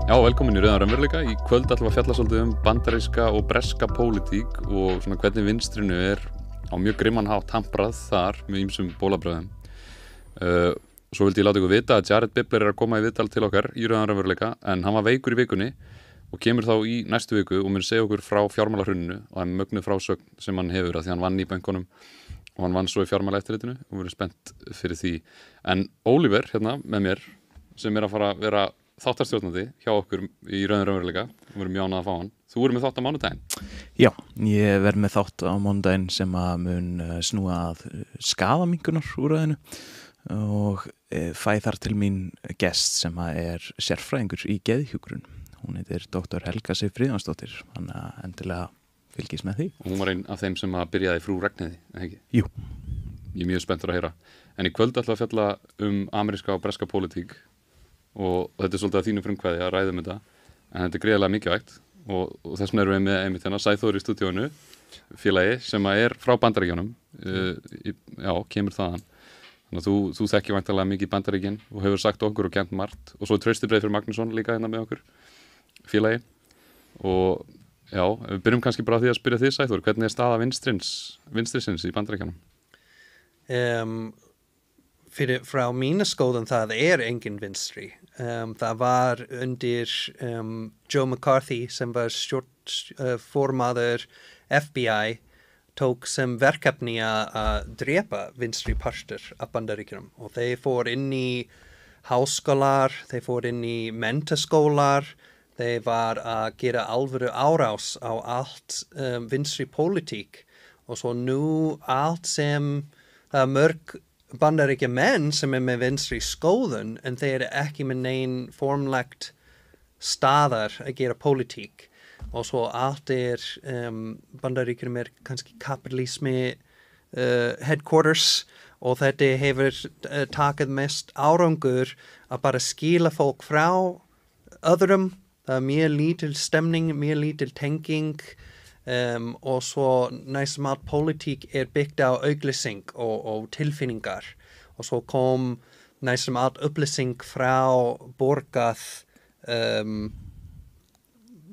Já, velkomin í Rauðum raunveruleika. Í kvöld ætlum við að fjalla svolítið bandaríska og breska pólitík og svona hvernig vinstrinu á mjög grimman hátt hamprað þar með ýmsum bólabröðum. Svo vildi ég láta ykkur vita að Jared Bibler að koma í viðtal til okkar í Rauðum raunveruleika, en hann var veikur í vikunni og kemur þá í næstu viku og mun segja okkur frá fjármálahruninu og það mögnuð frásögn sem hann hefur að því hann vann í bönkunum og hann vann svo í fjármálaeftirlitinu og við erum spennt fyrir því. En Oliver hérna með mér sem að fara að vera þáttarstjórnandi hjá okkur í Rauðum raunveruleika og við erum mjög ánægð að fá hann. Þú verður með þátt á mánudaginn. Já, ég verð með þátt á mánudaginn sem að mun snúa að skaðaminkunar úrræðinu og fæ þar til mín gest sem að sérfræðingur í geðhjúkrun. Hún heitir Dr. Helga Sif Friðjónsdóttir, þannig að endilega fylgist með því. Og hún var einn af þeim sem að byrjaði frú Ragnheiði, ekki? Jú. Ég mjög spenntur að heyra. En í kvöld ætla að fjalla ameríska og breska pólitík og þetta svolítið að þínu frumkvæði að ræða þetta, en þetta gríðarlega mikilvægt og þess vegna erum við með einmitt hérna Sæþór í stúdíóinu, félagi sem að frá Bandaríkjunum, kemur þaðan. Þannig að þú þekkir væntanlega mikið Bandaríkin og hefur sagt okkur og kennt margt og svo Trausta Breiðfjörð Magnússon líka hérna með okkur, félagi. Og já, við byrjum kannski bara á því að spyrja þig Sæþór, hvernig staða vinstrisins í Bandaríkjunum? Frá mína skoðun það engin vinstri. Það var undir Joe McCarthy sem var formaður FBI tók sem verkefni að drepa vinstri partur af Bandaríkjunum og þeir fór inn í háskólar, þeir fór inn í menntaskólar, þeir var að gera alvöru árás á allt vinstri pólitík og svo nú allt sem það mörg Bandaríkjamenn sem með vinstri skoðun en þeir ekki með nein formlegt staðar að gera pólitík og svo allt Bandaríkjunum kannski kapitalismi headquarters og þetta hefur takið mest árangur að bara skila fólk frá öðrum. Það mjög lítil stemning, mjög lítil tenging og svo næstum allt pólitík byggt á auglýsing og tilfinningar og svo kom næstum allt upplýsing frá borgað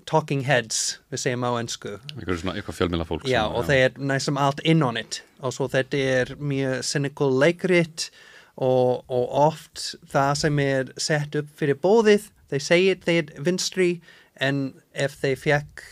talking heads, við segjum á ensku. Eitthvað fjölmiðlafólk. Já, og þeir næstum allt in on it og svo þetta mjög cynical leikrit og oft það sem sett upp fyrir bóðið, þeir segja þeir vinstri en ef þeir fekk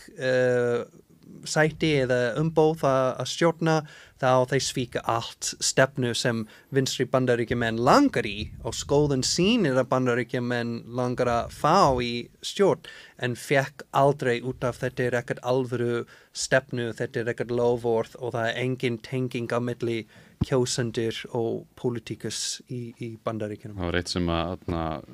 sæti eða umbóð að stjórna þá þeir svíka allt stefnu sem vinstri Bandaríkjamenn langar í og skoðun sýnir að Bandaríkjamenn langar að fá í stjórn en fekk aldrei út af þetta ekkert alvöru stefnu, þetta ekkert loforð og það engin tenging á milli kjósendur og pólitíkus í Bandaríkjunum. Það var eitt sem að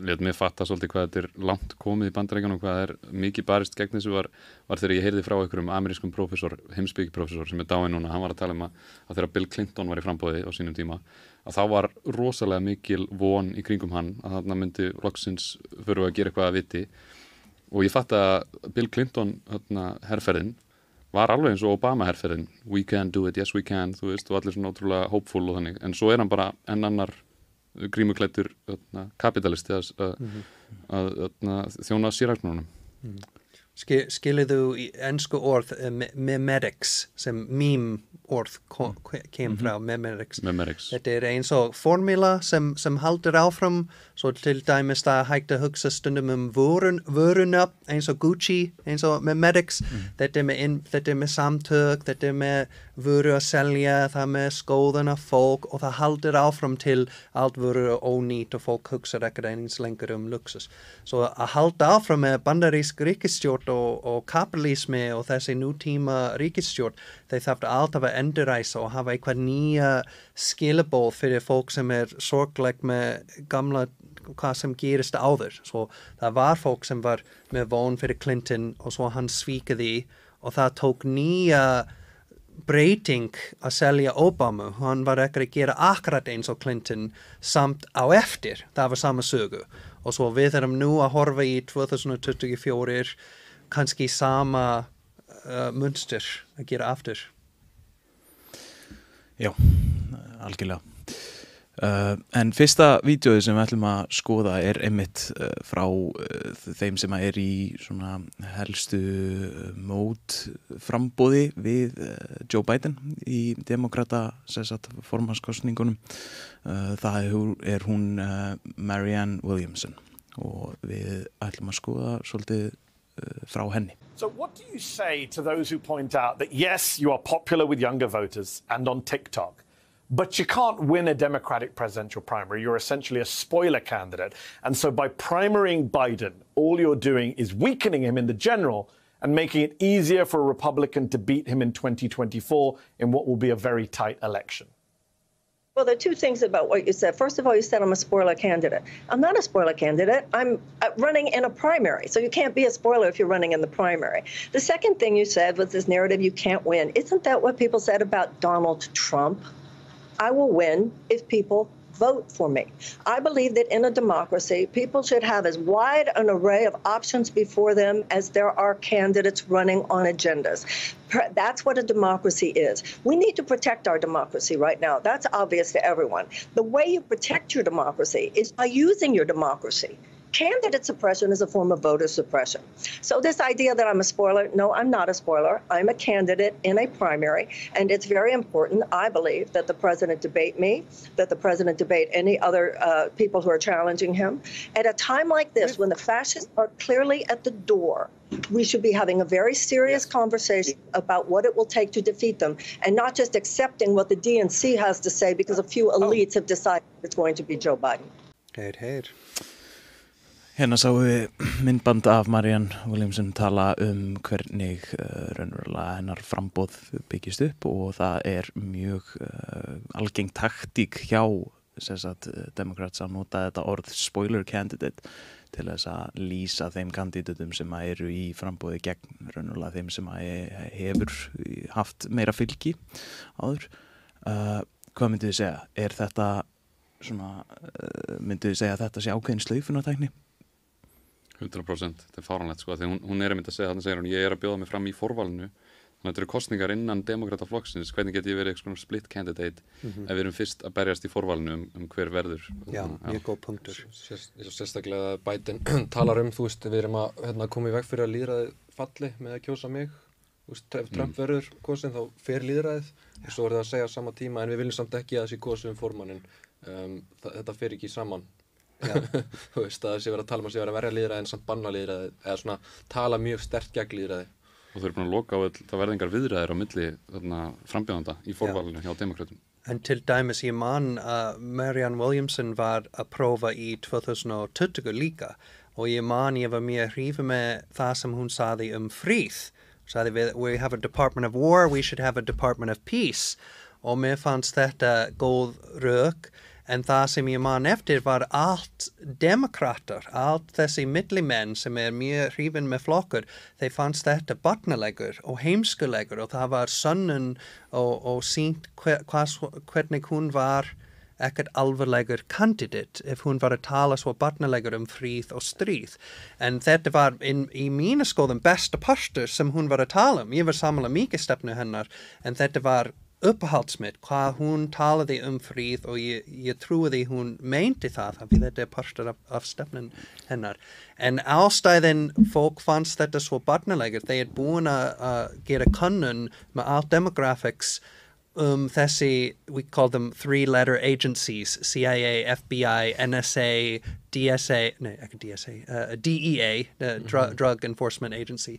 lét mig fatta svolítið hvað þetta langt komið í Bandaríkjunum, hvað mikið barist gegn þessu var þegar ég heyrði frá einhverjum amerískum prófessor, heimspekiprófessor sem dáinn núna, hann var að tala að þegar Bill Clinton var í framboði á sínum tíma, að þá var rosalega mikil von í kringum hann að þarna myndi loksins fyrir að gera eitthvað að viti og ég fatta að Bill Clinton herferðin var alveg eins og Obama-herferðin, we can do it, yes we can, þú veist, og allir svona ótrúlega hopeful og þannig, en svo hann bara enn annar grímuklæddur kapitalisti að þjóna sérhagsmununum. Skilur þú í ensku orð memetics sem meme orð kem frá memetics. Þetta eins og formúla sem haldur áfram svo til dæmis það hægt að hugsa stundum vöruna eins og Gucci, eins og memetics. Þetta með samtök, þetta með vöru að selja, það með skoðuna fólk og það haldur áfram til allt vöru ónýtt og fólk hugsa ekkert eins lengur luxus. Svo að halda áfram með bandarísk ríkisstjórn og kapitalismi og þessi nútíma ríkisstjórn, þeir þarf alltaf að endurræsa og hafa eitthvað nýja skilabóð fyrir fólk sem sorgleg með gamla hvað sem gerist áður. Svo það var fólk sem var með von fyrir Clinton og svo hann svíkaði og það tók nýja breyting að selja Obama. Hann var ekki að gera akkurat eins og Clinton samt á eftir. Það var sama sögu. Og svo við erum nú að horfa í 2024 kannski sama munstur að gera aftur. Já, algjörlega. En fyrsta vídeóið sem við ætlum að skoða einmitt frá þeim sem í svona helstu mótframboði við Joe Biden í demokrata formannskosningunum. Það hún Marianne Williamson og við ætlum að skoða svolítið frá henni. So what do you say to those who point out that yes, you are popular with younger voters and on TikTok, but you can't win a Democratic presidential primary. You're essentially a spoiler candidate. And so by primarying Biden, all you're doing is weakening him in the general and making it easier for a Republican to beat him in 2024 in what will be a very tight election. Well, there are two things about what you said. First of all, you said I'm a spoiler candidate. I'm not a spoiler candidate. I'm running in a primary. So you can't be a spoiler if you're running in the primary. The second thing you said was this narrative you can't win. Isn't that what people said about Donald Trump? I will win if people vote for me. I believe that in a democracy, people should have as wide an array of options before them as there are candidates running on agendas. That's what a democracy is. We need to protect our democracy right now. That's obvious to everyone. The way you protect your democracy is by using your democracy. Candidate suppression is a form of voter suppression. So this idea that I'm a spoiler, no, I'm not a spoiler. I'm a candidate in a primary, and it's very important, I believe, that the president debate me, that the president debate any other people who are challenging him. At a time like this, when the fascists are clearly at the door, we should be having a very serious conversation about what it will take to defeat them, and not just accepting what the DNC has to say because a few elites have decided it's going to be Joe Biden. Heyr. Hérna sáum við myndband af Marianne Williamson tala hvernig raunverulega hennar framboð byggist upp og það mjög algeng taktík hjá Democrats að nota þetta orð spoiler candidate til þess að lýsa þeim kandidatum sem eru í framboði gegn raunverulega þeim sem hefur haft meira fylgi áður. Hvað myndið þið segja? Þetta svona, myndið þið segja að þetta sé ákveðin slaufunartækni? 100%, þetta fáránlegt sko, því hún einmitt að segja, þannig segir hún, ég að bjóða mig fram í forvalinu, þannig að þetta eru kosningar innan demokrataflokksins, hvernig get ég verið eitthvað split candidate ef við erum fyrst að berjast í forvalinu hver verður. Já, mjög góð punktur. Sérstaklega Biden talar þú veist, við erum að koma í veg fyrir að lýðræðið falli með að kjósa mig, þú veist, ef Trump verður kosin þá fer lýðræðið, og svo það að segja á sama tíma, en við viljum samt ekki að þessi kosin formanninn, þetta fer ekki saman. Þú veist, það sé verið að tala að sé verið að verja lýðræði en samt banna lýðræði eða svona tala mjög sterkt gegn lýðræði. Og þau eru búin að loka á það verðingar viðræðir á milli frambjóðenda í forvalinu hjá demokratum. En til dæmis ég man að Marianne Williamson var að prófa í 2020 líka og ég man ég var mjög hrifin með það sem hún sagði fríð. Sagði við, we have a Department of War, we should have a Department of Peace. Og mér fannst þetta góð rök. En það sem ég man eftir var allt demokrater, allt þessi millimenn sem mjög hrifin með flokkur, þeir fannst þetta barnaleikur og heimskuleikur og það var sönnun og sýnt hvernig hún var ekkert alvarlegur kandidat ef hún var að tala svo barnaleikur fríð og stríð. En þetta var í mínu skoðun besta partur sem hún var að tala Ég var sammála mikið stefnu hennar, en þetta var uppáhaldsmitt, hvað hún talaði fríð og ég trúi hún meinti það, því þetta partur af stefnun hennar. En ástæðin fólk fannst þetta svo barnaleikur, þeir búin að gera könnun með allt demographics þessi, we call them three-letter agencies, CIA, FBI, NSA, DSA, nei, ekki DSA, DEA, Drug Enforcement Agency,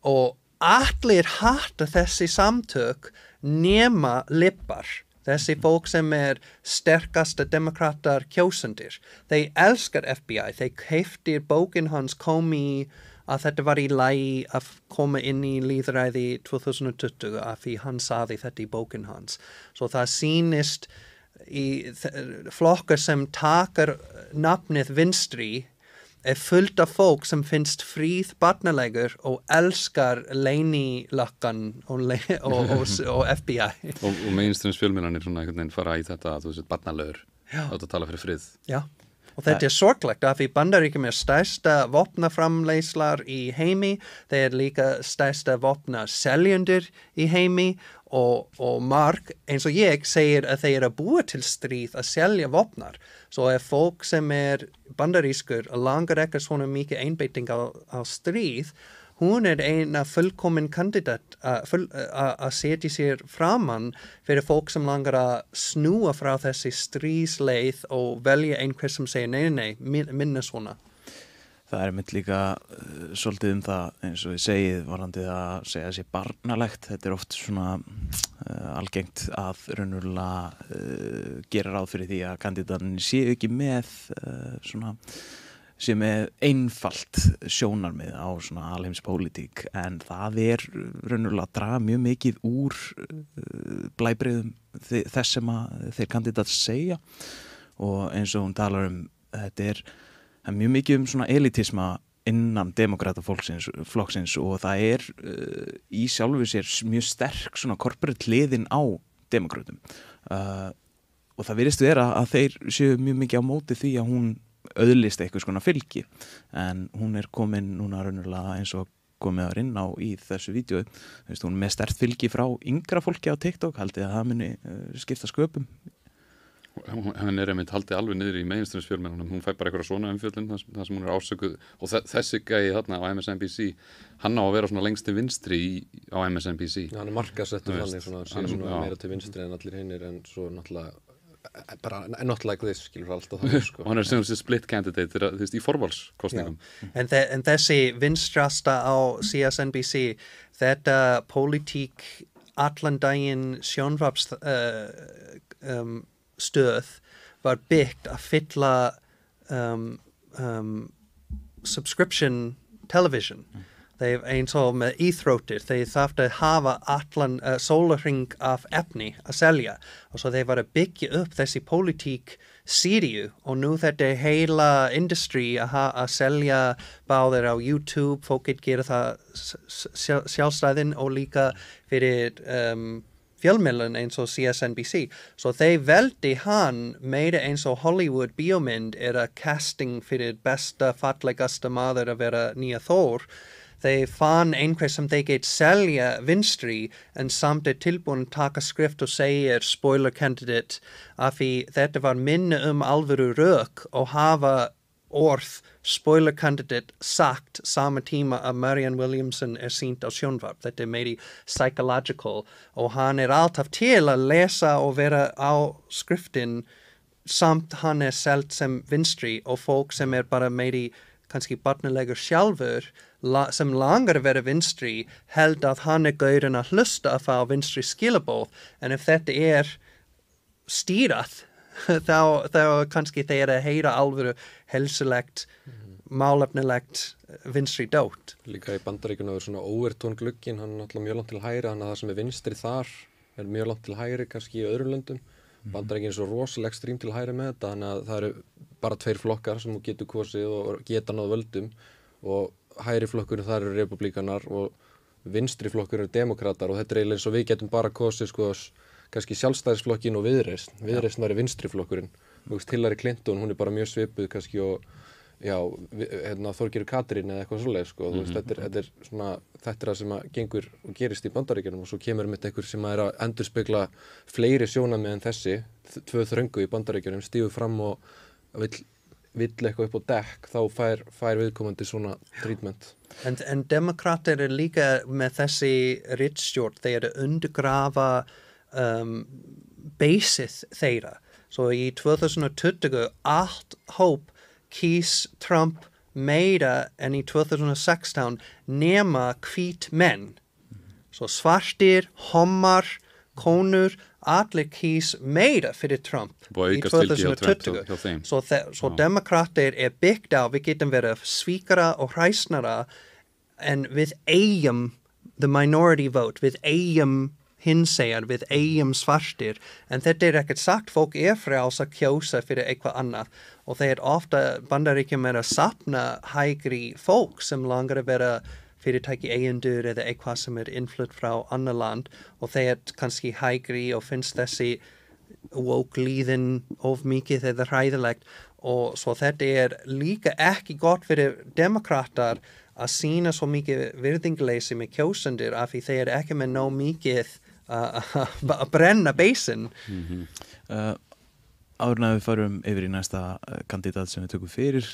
og allir hata þessi samtök nema lippar. Þessi fólk sem sterkasta demokratar kjósendur. Þeir elskar FBI. Þeir keyptir bókin hans komi að þetta var í lagi að koma inn í lýðræði 2020 af því hann sagði þetta í bókin hans. Svo það sýnist í flokkar sem takar nafnið vinstri fullt af fólk sem finnst fríð barnalegur og elskar leynilöggan og FBI. og mainstreams fjölmiðlarnir svona einhvern veginn fara í þetta að þú sett barnalegur átt að tala fyrir frið. Já. Og þetta sorglegt af því Bandaríkjum stærsta vopnaframleiðslar í heimi, þeir líka stærsta vopnaseljendur í heimi og marg, eins og ég, segir að þeir að búa til stríð að selja vopnar. Så folk som bandarískur og langar ekki svona mikið einbeiting á stríð, hún en fullkomin kandidat að setja sér framan fyrir folk sem langar að snúa frá þessi stríðsleið og velja einhver sem segir nei, minna svona. Það mitt líka svolítið það, eins og ég segið, varandi að segja sér barnalegt. Þetta oft svona algengt að raunverulega gera ráð fyrir því að kandidatin séu ekki með svona sem einfalt sjónarmið á svona alheimspólitík, en það raunverulega að draga mjög mikið úr blæbrigðum þess sem að þeir kandidat segja, og eins og hún talar þetta mjög mikið svona elitisma innan demokrataflokksins, og það í sjálfu sér mjög sterk svona corporate hliðin á demokratum, og það virðist vera að þeir séu mjög mikið á móti því að hún öðlist eitthvað svona fylgi, en hún komin núna raunverulega eins og komið inn á í þessu vídeo, hún með sterkt fylgi frá yngra fólki á TikTok, haldið að það muni skipta sköpum. Hann einmitt haldið alveg niður í mainstream-fjölmiðlunum, hún fær bara eitthvað svona umfjöllun þar sem hún ásökuð, og þessi gæi þarna á MSNBC, hann á að vera svona lengst til vinstri á MSNBC. Hann markasettur þannig svona meira til vinstri en allir hinnir, en svo náttúrulega bara not like this, skilur alltaf það, sko. Og hann sem split candidate í forvalskostningum. En þessi vinstrasta á CSNBC, þetta pólitík allan daginn sjónvarps stöð var byggt að fylla subscription television. Þeir eins og með íþróttir, þeir þarf að hafa allan sólarhring af efni að selja, og svo þeir var að byggja upp þessi pólitík síríu, og nú þetta heila industry að selja báðir á YouTube, fólk gera það sjálfstæðin og líka fyrir fjölmiðlun eins og CSNBC. Så þeir veldi hann meira eins og Hollywood bíómynd að casting fyrir besta, fallegasta maður að vera nýja Thor. Þeir fann einhver sem þeir get selja vinstri, en samt tilbúin taka skrift og segir spoiler candidate, af því þetta var minna alvöru rök og hafa orð spoiler candidate sagt sama tíma að Marianne Williamson sýnt á sjónvarp. Þetta meiri psychological, og hann alltaf til að lesa og vera á skriftin, samt hann selt sem vinstri, og fólk sem bara meiri kannski barnalegur sjálfur, sem langar að vera vinstri, held að hann gaurinn að hlusta að fá vinstri skilabóð, en ef þetta stýrað, þá kannski þeir að heyra alvöru helsulegt, málefnilegt vinstri dót. Líka í Bandaríkjunum svona overtón glugginn, hann náttúrulega mjög langt til hægri, þannig að það sem vinstri þar mjög langt til hægri kannski í öðrum löndum. Bandaríkin svo rosalega ekstrím til hægri með þetta, þannig að það bara 2 flokkar sem þú getur kosið og geta náð völdum, og hægri flokkurinn þar republikanar og vinstri flokkurinn demokratar, og þetta eiginlega eins og við getum bara kosið kannski sjálfstæðisflokkin og viðreisn. Viðreisn væri vinstri flokkurinn. Hillary Clinton, hún bara mjög svipuð kannski, og Þorgerður Katrín eða eitthvað svoleiðis, sko. Þetta það sem gengur og gerist í Bandaríkjunum, og svo kemur einhver sem að endurspegla fleiri sjónarmið en þessi, 2 þröngu í Bandaríkjunum, stígur fram og vill eitthvað upp á dekk, þá fær viðkomandi svona treatment. En demokrater líka með þessi ritstjórn, þeir undergrafa basið þeirra. Svo í 2020 allt hóp kýs Trump meira en í 2016 nema hvít menn. Svo svartir, hommar, konur, allir kýs meira fyrir Trump í 2020. Svo demokrater byggt á, við getum verið svíkara og hræsnara, en við eigum the minority vote, við eigum hinsegjar, við eigum svartir, en þetta ekkert sagt, fólk frjáls að kjósa fyrir eitthvað annað, og þeir ofta Bandaríkjum að safna hægri fólk sem langar að vera fyrirtæki eigendur eða eitthvað sem innflutt frá annar land, og þeir kannski hægri og finnst þessi woke líðin of mikið eða hræðilegt, og svo þetta líka ekki gott fyrir demokratar að sýna svo mikið virðingleysi með kjósendur af því þeir ekki með nóg mikið að brenna beisin. Áður en við förum yfir í næsta kandidat sem við tökum fyrir,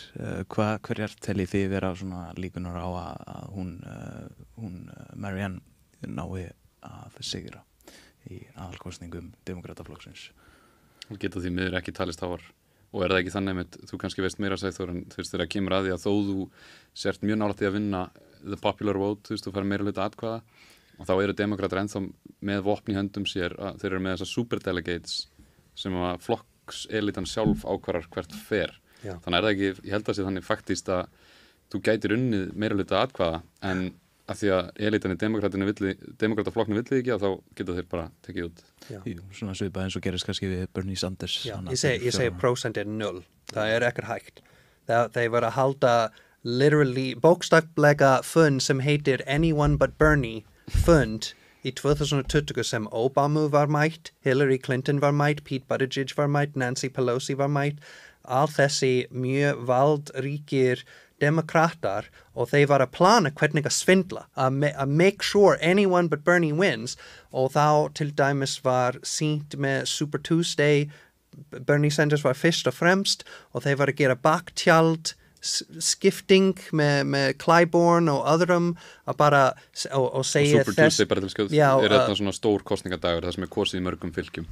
hverjar teljið þið vera svona líkunar á að hún Marianne nái að sigra í aðalkosningum demokrataflokksins? Hún geta því miður ekki talist háar. Og það ekki þannig með, þú kannski veist meira Sæþór, en þú veist þegar kemur að því að þó þú sért mjög nálægt í að vinna the popular vote, þú veist, þú fær meira hluta atkvæða, og þá eru demokratar ennþá með vopn í höndum sér, að þeir eru með þessa superdelegates sem að flokkselítan sjálf ákvarðar hvert fer. Já. Þannig það ekki, ég held að sé þannig faktist að þú gætir unnið meira hluta atkvæða, en að því að elítan í demokrataflokknu villið ekki, að þá geta þeir bara tekið út. Jú, svona svipað eins og gerist kannski við Bernie Sanders. Já, ég segi prósent 0. Það ekkert hægt. Þeir var að halda literally, bókstaflega fund sem heitir Anyone But Bernie fund í 2020 sem Obama var mætt, Hillary Clinton var mætt, Pete Buttigieg var mætt, Nancy Pelosi var mætt, all þessi mjög valdríkir demokratar og þeir var að plana hvernig að svindla, að make sure anyone but Bernie wins og þá til dæmis var sýnt með Super Tuesday, Bernie Sanders var fyrst og fremst og þeir var að gera baktjald skipting með Clyburn og öðrum að bara og segja Super Tuesday bara til skjóð þetta svona stór kostningadagur það sem kosið í mörgum fylkjum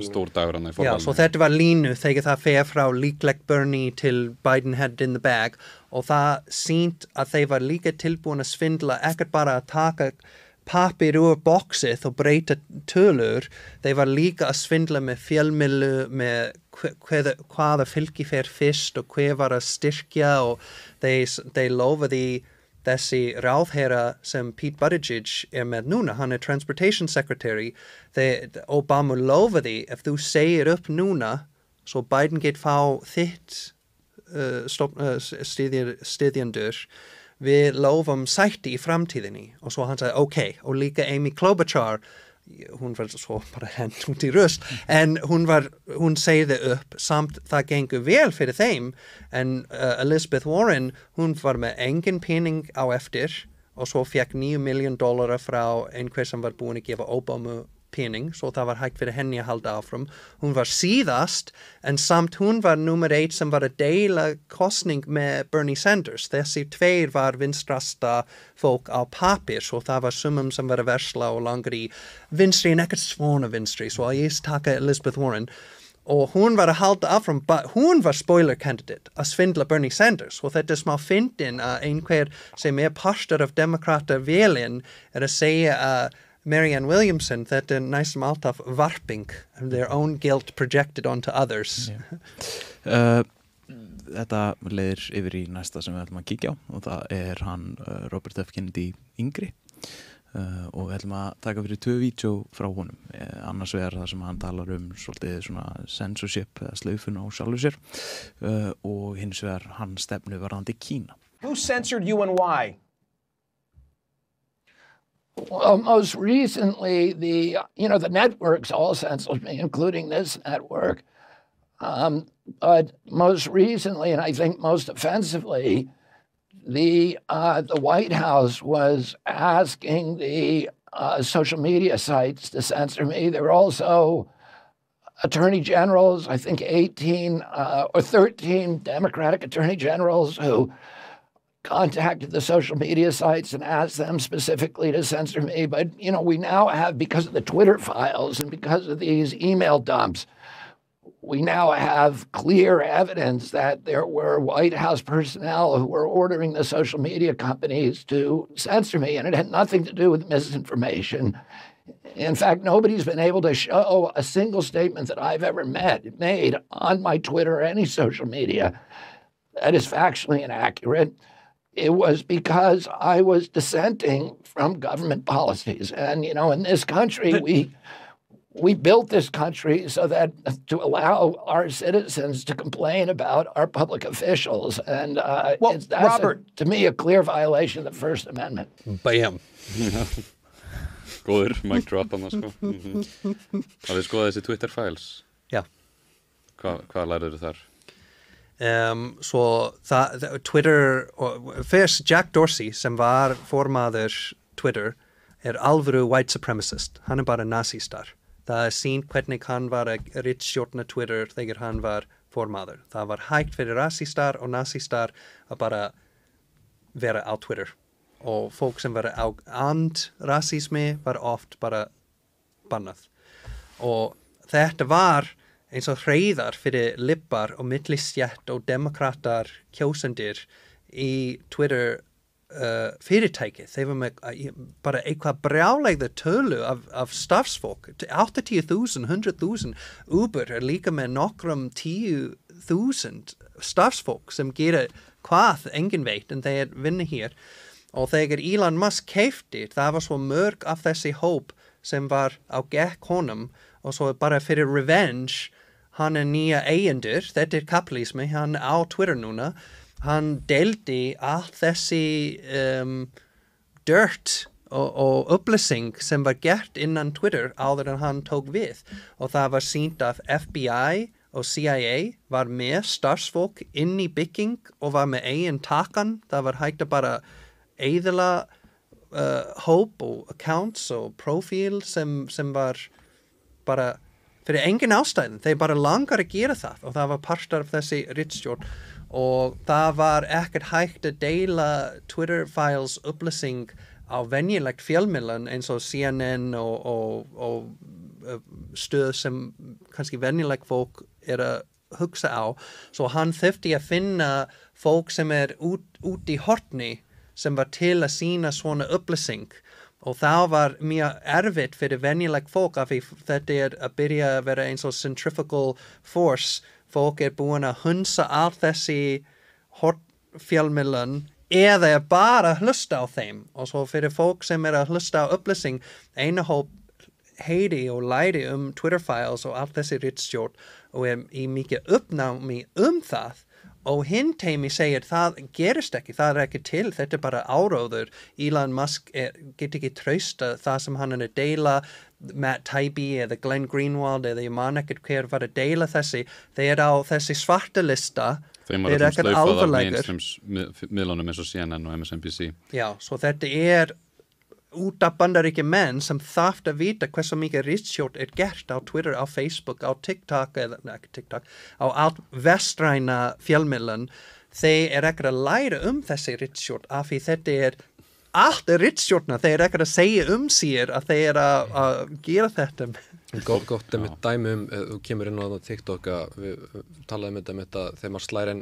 stór dagur hann í forvalinu. Já, svo þetta var línu þegar það fer frá líklegt Bernie til Biden had in the bag og það sýnt að þeir var líka tilbúin að svindla ekkert bara að taka pappir úr boxið og breyta tölur, þeir var líka að svindla með fjölmiðlu, með hvaða fylki fer fyrst og hver var að styrkja og þeir lofaði þessi ráðherra sem Pete Buttigieg með núna, hann Transportation Secretary, Obama lofaði ef þú segir upp núna, svo Biden get fá þitt styðjendur, við lofum sætti í framtíðinni og svo hann sagði ok og líka Amy Klobuchar hún var svo bara hent út í rust en hún segði upp samt það gengur vel fyrir þeim en Elizabeth Warren hún var með engin pening á eftir og svo fekk $9 million frá einhver sem var búin að gefa Obama pening, svo það var hægt fyrir henni að halda áfram. Hún var síðast, en samt hún var nummer 1 sem var að deila kostning með Bernie Sanders. Þessi tveir var vinstrasta fólk á pappir, svo það var sumum sem var að versla og langar í vinstri en ekkert svona vinstri, svo ég taka Elizabeth Warren. Og hún var að halda áfram, hún var spoiler candidate að svindla Bernie Sanders og þetta smá fyndin að einhver sem partur af demokrata velin að segja að Marianne Williamson, þetta næstum alltaf varping, their own guilt projected onto others. Þetta leiðir yfir í næsta sem við ætlum að kíkja á og það hann Robert F. Kennedy yngri og við ætlum að taka fyrir 2 vídeó frá honum. Annars vegar það sem hann talar svolítið svona censorship eða slaufun á sjálfu sér og hins vegar hann stefnu varðandi Kína. Who censored you and why? Well, most recently, the networks all censored me, including this network. But most recently, and I think most offensively, the White House was asking the social media sites to censor me. There were also attorney generals, I think 18 or 13 Democratic attorney generals who contacted the social media sites and asked them specifically to censor me. But, we now have, because of the Twitter files and because of these email dumps, we now have clear evidence that there were White House personnel who were ordering the social media companies to censor me, and it had nothing to do with misinformation. In fact, nobody's been able to show a single statement that I've ever made on my Twitter or any social media that is factually inaccurate. It was because I was dissenting from government policies. And, in this country, we built this country so that to allow our citizens to complain about our public officials. And that's, Robert, to me, a clear violation of the First Amendment. Bam. Góður, mic drop hann sko. Hafið skoðað þessi Twitter files? Já. Hvað lærður þar? Svo Twitter, fyrst Jack Dorsey sem var formaður Twitter alvöru white supremacist, hann bara nasistar. Það sýnt hvernig hann var að ritstjórna Twitter þegar hann var formaður. Það var hægt fyrir rasistar og nasistar að bara vera á Twitter. Og fólk sem var á rasismi var oft bara bannað. Og þetta var eins og hreiðar fyrir lippar og millistétt og demokratar kjósendur í Twitter fyrirtæki. Þeir var með bara eitthvað brjálægða tölu af starfsfólk. 80,000, 100,000. Uber líka með nokkrum 10,000 starfsfólk sem gera hvað enginn veit en þeir vinna hér. Og þegar Elon Musk keypti, það var svo mörg af þessi hóp sem var á gekk honum og svo bara fyrir revenge hann nýja eigendur, þetta kapitalismi, hann á Twitter núna, hann deildi allt þessi dirt og upplýsing sem var gert innan Twitter áður en hann tók við. Og það var sýnt að FBI og CIA var með starfsfólk inn í bygging og var með eigin takan. Það var hægt að bara eyðila hóp og accounts og profil sem var bara fyrir engin ástæðin, þeir bara langar að gera það og það var partur af þessi ritstjórn og það var ekkert hægt að deila Twitter files upplýsing á venjulegt fjölmiðlan eins og CNN og stöð sem kannski venjulegt fólk að hugsa á, svo hann þurfti að finna fólk sem út í horni sem var til að sýna svona upplýsing. Og það var mjög erfitt fyrir venjulegt fólk af því þetta að byrja að vera eins og centrifugal force. Fólk búin að hunsa allt þessi fjölmiðlun eða bara hlusta á þeim. Og svo fyrir fólk sem að hlusta á upplýsing, eina hóp heyri og læri Twitter files og allt þessi ritstjórn og í mikið uppnámi það. Og hinn teimi segir það gerist ekki, það ekki til, þetta bara áróður. Elon Musk get ekki trausta það sem hann að deila, Matt Taibbi eða Glenn Greenwald eða ég man ekkert hver var að deila þessi. Þeir á þessi svarta lista, þeir ekkert alvarlegur. Miðlunum eins og CNN og MSNBC. Já, svo þetta út af Bandaríkjum menn sem þarf að vita hversu mikið ritstjórn gert á Twitter, á Facebook, á TikTok, ekki TikTok, á allt vestræna fjölmiðlun. Þeir ekkert að læra þessi ritstjórn af því þetta allt ritstjórna, þeir ekkert að segja sér að þeir að gera þetta. Gott með dæmi þú kemur inn á TikTok að við talaðum þetta þegar maður slæri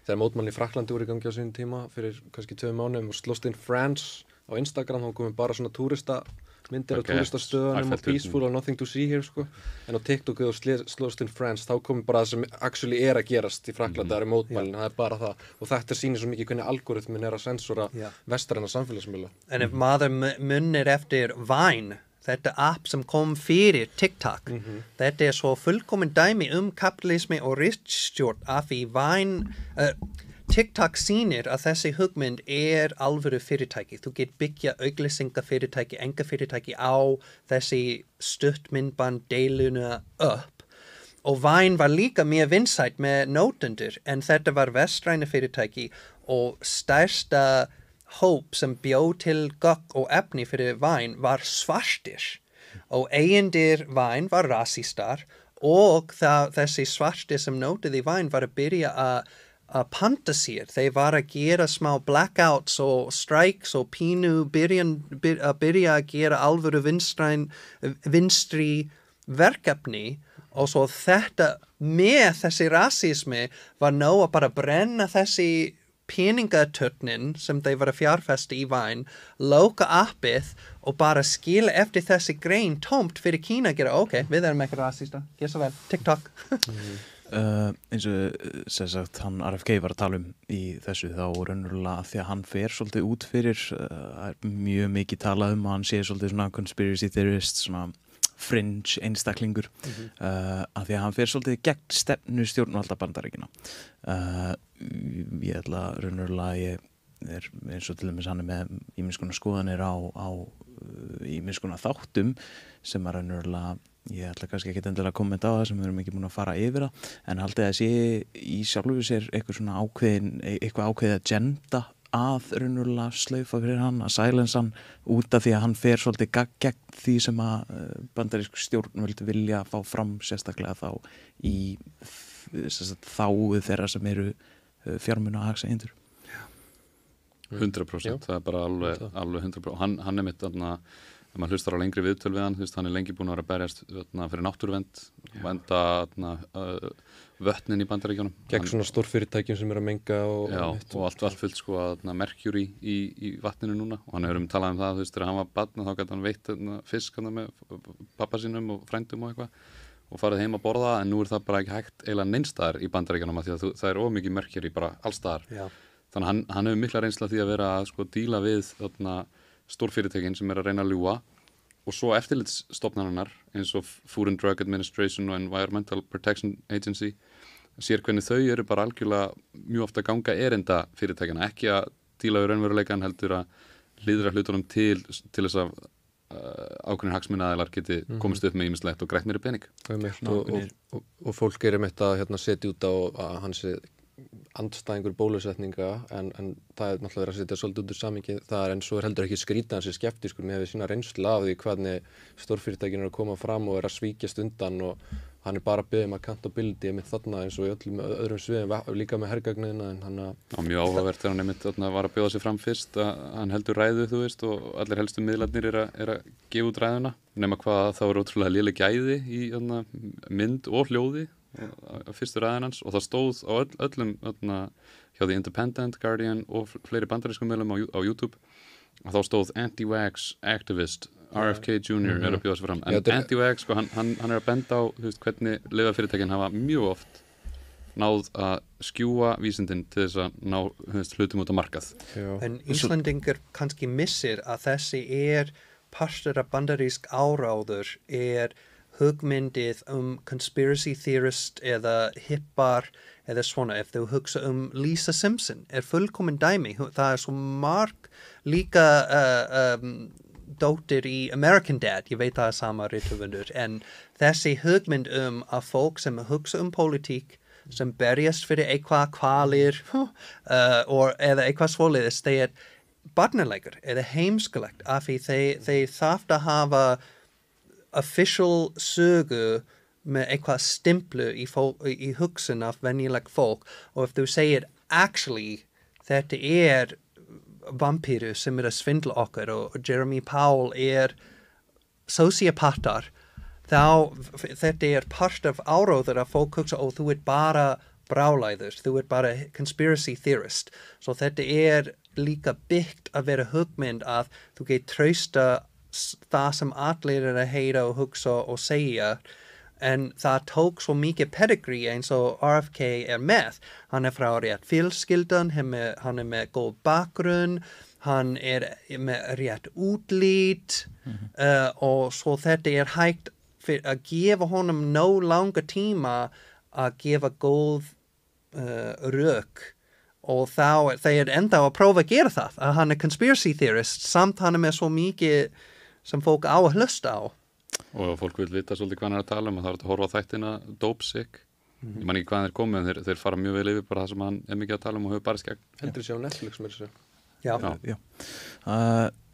þegar mótmælin í Frakklandi voru í gangi á sínum tíma fyrir kannski 2 mánuðum og slóst inn France á Instagram, þá komum bara svona túristamyndir á túristastöðunum og peaceful og nothing to see here sko. En á TikTok og slóst in France, þá komum bara það sem actually að gerast í Frakklandi, það mótmælin, það bara það. Og þetta sýnir svo mikið hvernig algoritmin að sensora vestræna samfélagsmiðla. En ef maður munir eftir Vine, þetta app sem kom fyrir TikTok, þetta svo fullkomin dæmi kapitalismi og ritstjórn af því Vine TikTok sýnir að þessi hugmynd alvöru fyrirtæki. Þú get byggja auglýsingafyrirtæki, fyrirtæki á þessi stuttmyndband deiluna upp. Og Vine var líka mjög vinsælt með nótendur, en þetta var vestræna fyrirtæki og stærsta hóp sem bjóð til gögn og efni fyrir Vine var svartir. Og eigendur Vine var rasistar og þessi svartir sem nótið í Vine var að byrja að panta sér. Þeir var að gera smá blackouts og strikes og pínu byrja að gera alvöru vinstri verkefni og svo þetta með þessi rasismi var nóg að bara brenna þessi peningatörnin sem þeir var að fjárfesta í Vine, loka appið og bara skila eftir þessi grein tómt fyrir Kína að gera, ok, við erum ekki rasista, gjör svo vel, TikTok. Eins og sem sagt hann RFK var að tala í þessu þá raunverulega því að hann fer svolítið út fyrir mjög mikið talað að hann sé svolítið svona conspiracy theorist, svona fringe einstaklingur að því að hann fer svolítið gegn stefnu stjórnvalda Bandaríkjanna. Ég ætla raunverulega eins og til dæmis hann með ýmiss konar skoðanir á ýmiss konar þáttum sem raunverulega Ég ætla kannski ekki endilega að kommenta á það sem við erum ekki búin að fara yfir það, en haldið að sé í sjálfu sér eitthvað ákveðið agenda að raunverulega slaufa fyrir hann, að silence hann út af því að hann fer svolítið gegn því sem að bandarísk stjórnvöld vilja fá fram sérstaklega þá í þáu þeirra sem eru fjármuna að haksa eindur. 100%, það er bara alveg 100%. Hann mitt þarna, ef maður hlustar á lengri viðtöl við hann, hann lengi búinn að vera að berjast fyrir náttúruvernd, vernda vötnin í Bandaríkjunum. Gegn svona stórfyrirtækjum sem eru að menga og... Já, og allt fullt sko að merkjúri í vatninu núna, og hann hefur talað það, þegar hann var barn, þá gæti hann veitt fisk með pappa sínum og frændum og eitthvað, og farið heim að borða, en nú það bara ekki hægt eiginlega neinstaðar í Bandaríkjunum, því að það of mikið merkjúri bara allstaðar. Þannig að hann hefur mikla reynsla því að vera að sko díla við stórfyrirtækin sem að reyna að ljúga, og svo eftirlitsstofnanirnar eins og Food and Drug Administration og Environmental Protection Agency sér hvernig þau eru bara algjörlega mjög ofta að ganga erinda fyrirtækjana, ekki að díla við raunveruleikan, heldur að hlýðra hlutunum til þess að ákveðnir hagsmunaaðilar geti komist upp með ýmislegt og grætt meiri pening. Og fólk einmitt að setja út á að hann sé andstæðingur bólusetninga, en það náttúrulega verið að setja svolítið út úr samhengi þar, en svo heldur ekki skrýta hans skeptískur með sína reynslu af því hvernig stórfyrirtækin eru að koma fram og eru að svíkjast undan, og hann bara að biðja accountability með þarna eins og í öllum öðrum sviðum, líka með hergagniðina, en hann mjög áhugavert þegar hann einmitt var að bjóða sig fram fyrst, að hann heldur ræðu, þú veist, og allir helstu miðlarnir er að gefa út ræðuna, nema hvað þá er ótrúlega léleg gæði í mynd og hljóði á fyrstu ræðin hans, og það stóð á öllum hjá The Independent, Guardian og fleiri bandarískum miðlum á YouTube, og þá stóð anti-vax activist RFK Jr. Er að bjóða sig fram, en anti-vax sko, hann er að benda á hvernig lyfjafyrirtækin hafa mjög oft náð að skjúa vísindin til þess að ná hlutum út á markað. En Íslandingar kannski missir að þessi partur af bandarísk áráður hugmyndið conspiracy theorist eða hippar eða svona. Ef þú hugsa Lisa Simpson fullkomin dæmi. Það svo marg líka dóttir í American Dad, ég veit það sama rithöfundur, en þessi hugmynd að fólk sem hugsa pólitík, sem berjast fyrir eitthvað kvalir eða eitthvað svoleiðis, þeir barnaleikur eða heimskulegt af því þeir þarf að hafa official sögu með eitthvað stimplu í hugsun af venjuleg fólk, og ef þú segir actually þetta vampíru sem að svindla okkur og Jeremy Powell sociopatar, þá þetta part af áróður að fólk hugsa þú bara brálæður, þú bara conspiracy theorist, svo þetta líka byggt að vera hugmynd að þú get trausta það sem allir að heyra og hugsa og segja, en það tók svo mikið pedigree eins og RFK með. Hann frá rétt fjölskyldan, hann með góð bakgrunn, hann með rétt útlít, og svo þetta hægt fyrir að gefa honum nóg langa tíma að gefa góð rök, og þá þeir enda að prófa að gera það, að hann conspiracy theorist, samt hann með svo mikið sem fólk á að hlusta á. Og fólk vil vita svolítið hvað hann að tala og það að horfa á þættina Dope Sick. Ég man ekki hvað þeir komið, en þeir fara mjög vel yfir bara það sem hann mikið að tala og hefur barist gegn. Heldur sér á Netflix með þessu. Já.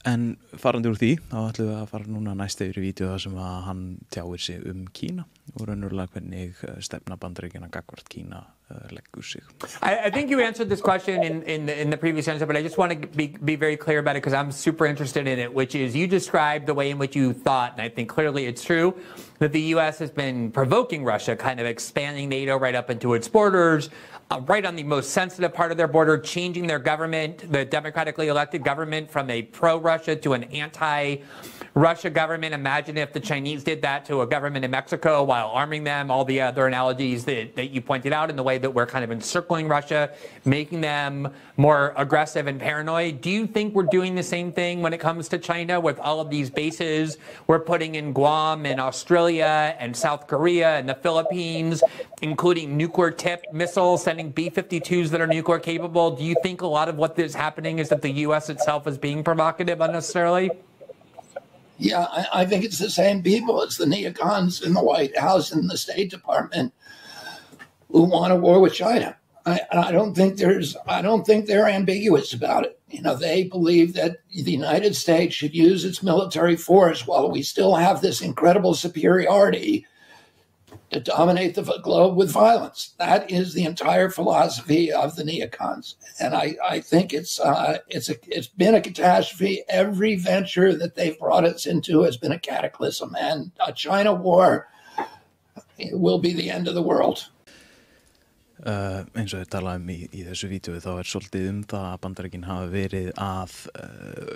En farandi úr því, þá ætlum við að fara núna næst yfir í vídeo þar sem að hann tjáir sig Kína og raunverulega hvernig stefna Bandaríkjanna gagnvart Kína leggur sig. I think you answered this question in the previous answer, but I just want to be very clear about it because I'm super interested in it, which is you described the way in which you thought, and I think clearly it's true, that the U.S. has been provoking Russia, kind of expanding NATO right up into its borders, right on the most sensitive part of their border, changing their government, the democratically elected government, from a pro-Russia to an anti-Russia government. Imagine if the Chinese did that to a government in Mexico while arming them, all the other analogies that you pointed out in the way that we're kind of encircling Russia, making them more aggressive and paranoid. Do you think we're doing the same thing when it comes to China with all of these bases we're putting in Guam and Australia and South Korea and the Philippines, including nuclear-tipped missiles, sending B-52s that are nuclear capable? Do you think a lot of what is happening is that the U.S. itself is being provocative unnecessarily? Yeah, I think it's the same people. It's the neocons in the White House and the State Department who want a war with China. I don't think they're ambiguous about it. You know, they believe that the United States should use its military force while we still have this incredible superiority to dominate the globe with violence. That is the entire philosophy of the neocons. And I think it's been a catastrophe. Every venture that they've brought us into has been a cataclysm, and a China war will be the end of the world. Eins og við talaðum í þessu vídeói þá svolítið það að Bandaríkin hafa verið að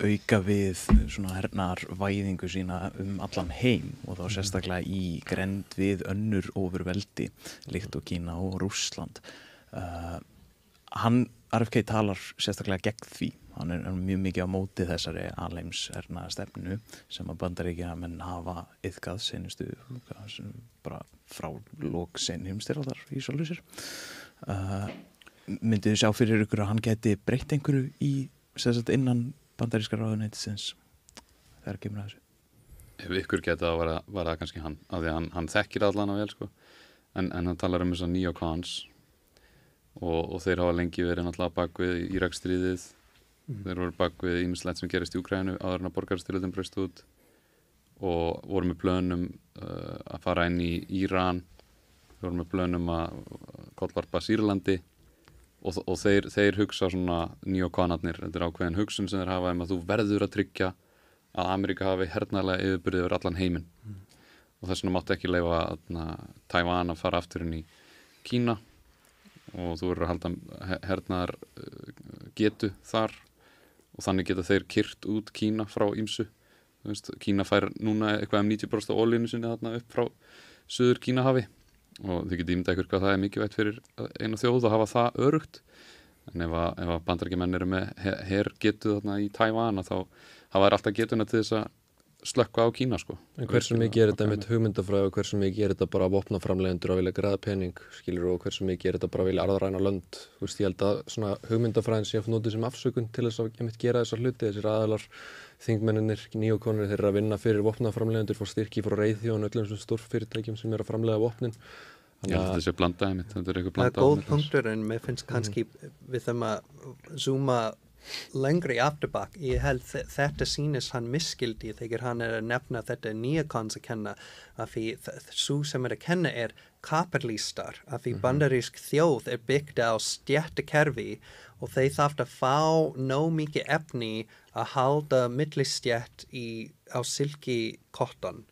auka við svona hernaðarvæðingu sína allan heim og þá sérstaklega í grennd við önnur ofurveldi líkt og Kína og Rússland. RFK talar sérstaklega gegn því. Hann mjög mikið á móti þessari alheims hernaðarstefnu sem að Bandaríkjamenn hafa iðkað seinustu bara frá lok seinni heimsstyrjaldar í sjálfu sér. Myndið þið sjá fyrir ykkur að hann geti breytt einhverju í innan bandaríska ráðuneytisins þegar kemur að þessu? Ef ykkur geta var það kannski hann, af því að hann þekkir allan vel sko. En hann talar þessar neocons og þeir hafa lengi verið náttúrulega bak við Íraksstríðið. Þeir voru bak við ýmislegt sem gerist í Úkraínu áður en að borgarastyrjöldin braust út og voru með plönum að fara inn í Íran. Þeir voru með plönum að kollvarpa Sýrlandi og þeir hugsa svona neokonarnir. Þetta er ákveðin hugsun sem þeir hafa að þú verður að tryggja að Ameríka hafi hernaðarlega yfirburði yfir allan heiminn. Og þess vegna mátti ekki leyfa Tævan að fara aftur inn í Kína og þú verður að halda hernaðar getu þar og þannig geta þeir kyrt út Kína frá ýmsu. Kína fær núna eitthvað 90% af olíunni sinni þarna upp frá Suður Kínahafi og þið getið ímyndað ykkur hvað það er mikilvægt fyrir eina þjóð að hafa það örugt. En ef að Bandaríkjamenn eru með hergetu þarna í Tævan þá hafa þeir alltaf getuna til þess að slökkva á Kína sko. En hversu mikið þetta með hugmyndafræði og hversu mikið þetta bara vopnaframleiðendur að vilja græða pening, skilur, og hversu mikið þetta bara að vilja arðræna lönd. Þú veist, ég held að svona hugmyndafræðin sé að notið sem afsökun til þess að gera þessar hluti. Þessir aðalar, þingmenninir, neokonir, þeir eru að vinna fyrir vopnaframleiðendur, fá styrki frá reiðþjóðum og öllum svona stórfyrirtækjum sem eru að framleiða vopnin. Ég held að þetta sé blandaði mitt, þetta eitthvað blandaði. Það góð punktur en mér finnst kannski við þeim að zooma lengri afturbak. Ég held þetta sýnist hann misskildi þegar hann að nefna þetta neocons að kenna af því sú sem að kenna kapitalistar af því bandarísk þjóð byggt á stjættakerfi og þeir þarf að fá nóg mikið efni að halda millistjætt á silkikotton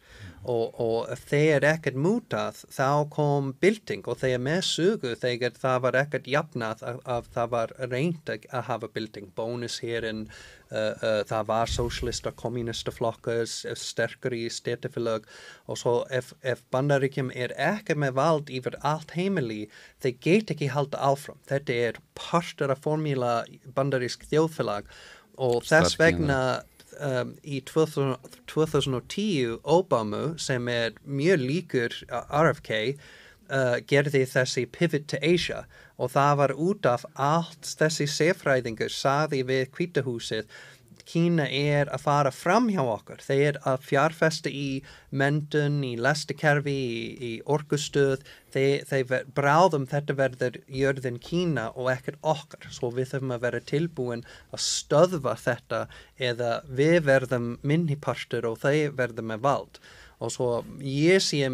og ef þeir ekkert mútað þá kom bylting og þeir með sögu þegar það var ekkert jafnað að það var reynt að hafa bylting. Bónusherinn, það var sósíalista, kommunista flokkar sterkari stéttafélög og svo ef Bandaríkjum ekki með vald yfir allt heimili þeir geta ekki halda áfram. Þetta partur af formúla bandarísk þjóðfélag og þess vegna í 2010 Obama sem mjög líkur RFK gerði þessi pivot to Asia og það var út af allt þessi sérfræðingur sagði við Hvíta húsið Kína að fara fram hjá okkur. Þeir að fjárfesta í menntun, í lestakerfi, í orkustöð. Þeir bráðum þetta verður jörðin Kína og ekkert okkar. Svo við þurfum að vera tilbúin að stöðva þetta eða við verðum minnipartur og þeir verðum með vald. Og svo ég sé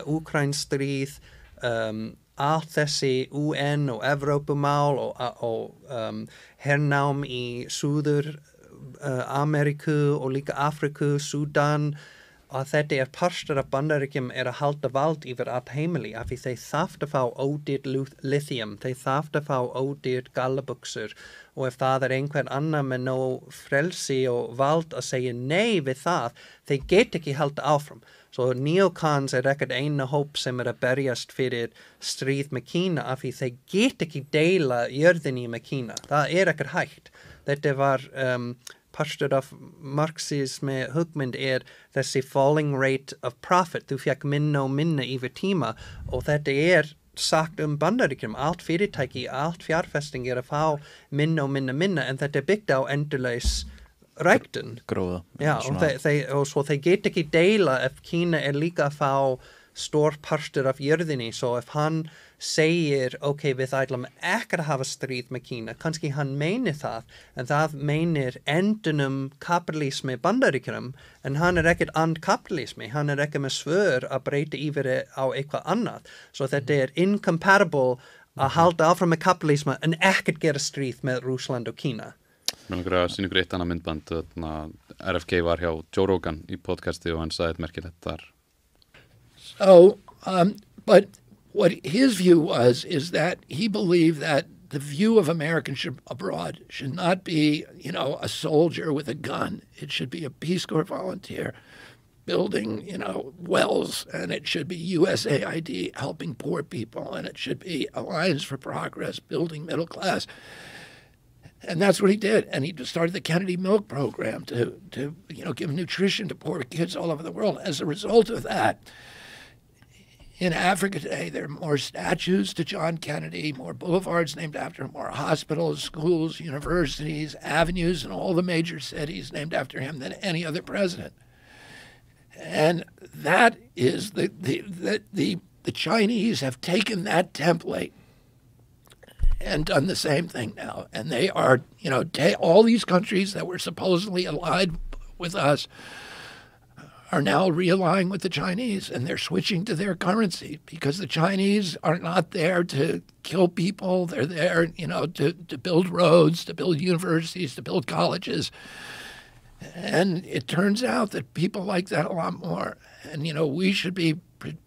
Úkraínstríð, allt þessi UN og Evrópumál og hernám í Suður Ameríku og líka Afriku, Súdan að þetta partur af Bandaríkjum að halda vald yfir allt heimili af því þeir þarft að fá ódýrt lithium, þeir þarft að fá ódýrt gallabuxur og ef það einhver annar með nóg frelsi og vald að segja nei við það, þeir get ekki halda áfram. Svo neocons ekkert eina hóp sem að berjast fyrir stríð með Kína af því þeir get ekki deila jörðinni með Kína. Það ekkert hægt. Þetta var partur af marxismi hugmynd þessi falling rate of profit. Þú fekk minna og minna yfir tíma og þetta sagt Bandaríkjum. Allt fyrirtæki, allt fjárfesting að fá minna og minna en þetta byggt á endurlaus ræktun. Gróða. Já, og svo þeir get ekki deila ef Kína líka að fá stór partur af jörðinni, svo ef hann segir, við ætlum ekki að hafa stríð með Kína, kannski hann meinir það, en það meinir endunum kapitalismi Bandaríkjunum, en hann ekkert kapitalismi, hann ekki með svör að breyta yfir á eitthvað annað, svo þetta incompatible að halda áfram með kapitalisma en ekkert gera stríð með Rússland og Kína. Mér langar að sýna ykkur eitt annað myndband, RFK var hjá Joe Rogan í podcasti og hann sagði þetta merkilegt þar. So, but what his view is that he believed that the view of Americans abroad should not be, a soldier with a gun. It should be a Peace Corps volunteer building, wells, and it should be USAID helping poor people, and it should be Alliance for Progress building middle class. And that's what he did. And he started the Kennedy Milk Program to give nutrition to poor kids all over the world. As a result of that, in Africa today, there are more statues to John Kennedy, more boulevards named after him, more hospitals, schools, universities, avenues in all the major cities named after him than any other president. And that is the Chinese have taken that template and done the same thing now. And they are, all these countries that were supposedly allied with us are now realigning with the Chinese, and they're switching to their currency because the Chinese are not there to kill people. They're there, to build roads, to build universities, to build colleges. And it turns out that people like that a lot more. And, we should be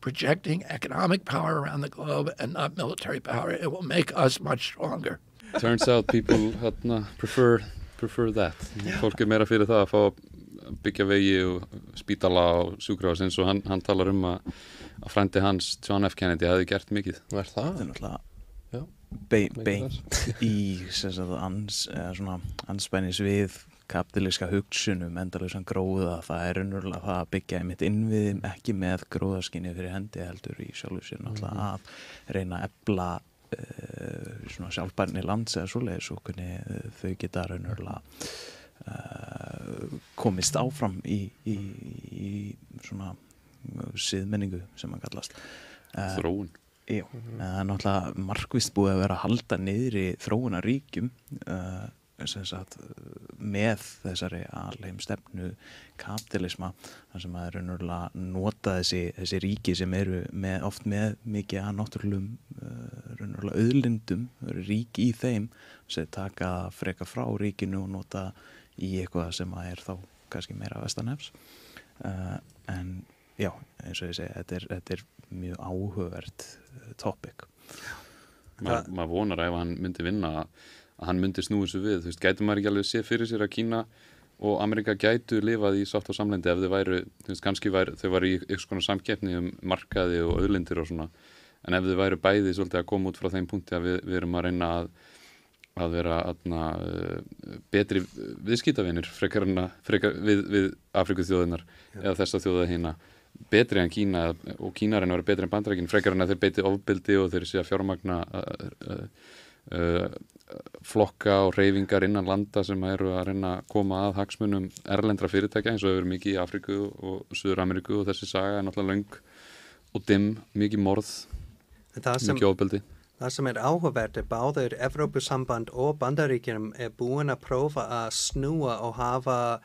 projecting economic power around the globe and not military power. It will make us much stronger. Turns out people prefer that. Fólk meira fyrir það að fá byggja vegi og spítala og sjúkrahús eins og hann talar að frændi hans, John F. Kennedy, hefði gert mikið. Var það? Þetta náttúrulega beint í anspænis við kapitalíska hugsunum, endalausan gróða, það raunverulega það að byggja einmitt innviði, ekki með gróðaskinni fyrir hendi heldur í sjálfu sér náttúrulega að reyna að efla svona sjálfbærni lands eða svoleiðis og hvernig þau geta raunverulega komist áfram í svona siðmenningu sem að kallast þróun. Já, það náttúrulega markvisst búið að vera að halda niðri þróunaríkjum með þessari alheimstefnu kapitalisma þar sem að raunverulega nota þessi ríki sem eru oft með mikið að náttúrulegum raunverulega auðlindum, ríki í þeim sem taka freka frá ríkinu og nota í eitthvað sem að þá kannski meira vestanhefs en já, eins og ég segi, þetta mjög áhugavert topic. Maður vonar ef hann myndi vinna að hann myndi snúi sig við, gæti maður ekki alveg sé fyrir sér að Kína og Amerika gætu lifað í sátt og samlendi ef þau væru, kannski þau væru í eitthvað svona samkeppni markaði og auðlindir og svona, en ef þau væru bæði svolítið að koma út frá þeim punkti að við erum að reyna að vera betri viðskiptavinir frekar við Afrikuþjóðirnar eða þessa þjóða hina betri en Kína og Kína reyna að vera betri en Bandaríkin frekar en að þeir beiti ofbeldi og þeir sé að fjármagna flokka og hreyfingar innan landa sem eru að reyna að koma að hagsmunum erlendra fyrirtækja eins og hefur mikið í Afriku og Suður-Ameríku og þessi saga er náttúrulega löng og dimm, mikið morð, mikið ofbeldi. Það sem áhugavert báðir Evrópusamband og Bandaríkjunum búin að prófa að snúa og hafa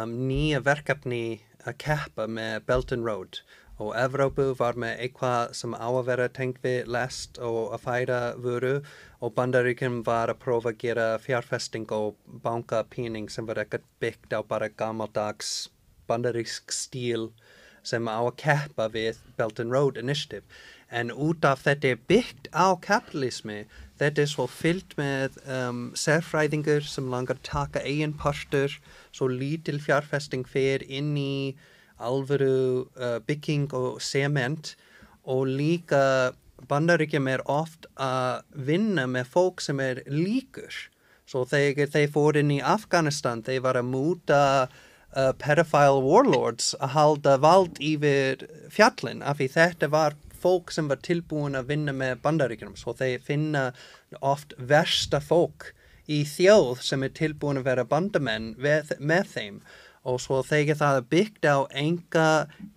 nýja verkefni að keppa með Belt and Road og Evrópu var með eitthvað sem á að vera tengt við lest og að færa vöru og Bandaríkjunum var að prófa að gera fjárfesting og bankapíning sem var ekkert byggt á bara gamaldags bandarísk stíl sem á að keppa við Belt and Road Initiative. En út af þetta byggt á kapitalismi, þetta svo fyllt með sérfræðingur sem langar að taka eigin partur, svo lítil fjárfesting fer inn í alvöru bygging og sement og líka Bandaríkjum oft að vinna með fólk sem líkur. Svo þegar þeir fór inn í Afghanistan, þeir var að múta pedophile warlords að halda vald yfir fjallin af því þetta var fólk sem var tilbúin að vinna með Bandaríkjunum, svo þeir finna oft versta fólk í þjóð sem tilbúin að vera bandamenn með þeim og svo þegar það byggt á enga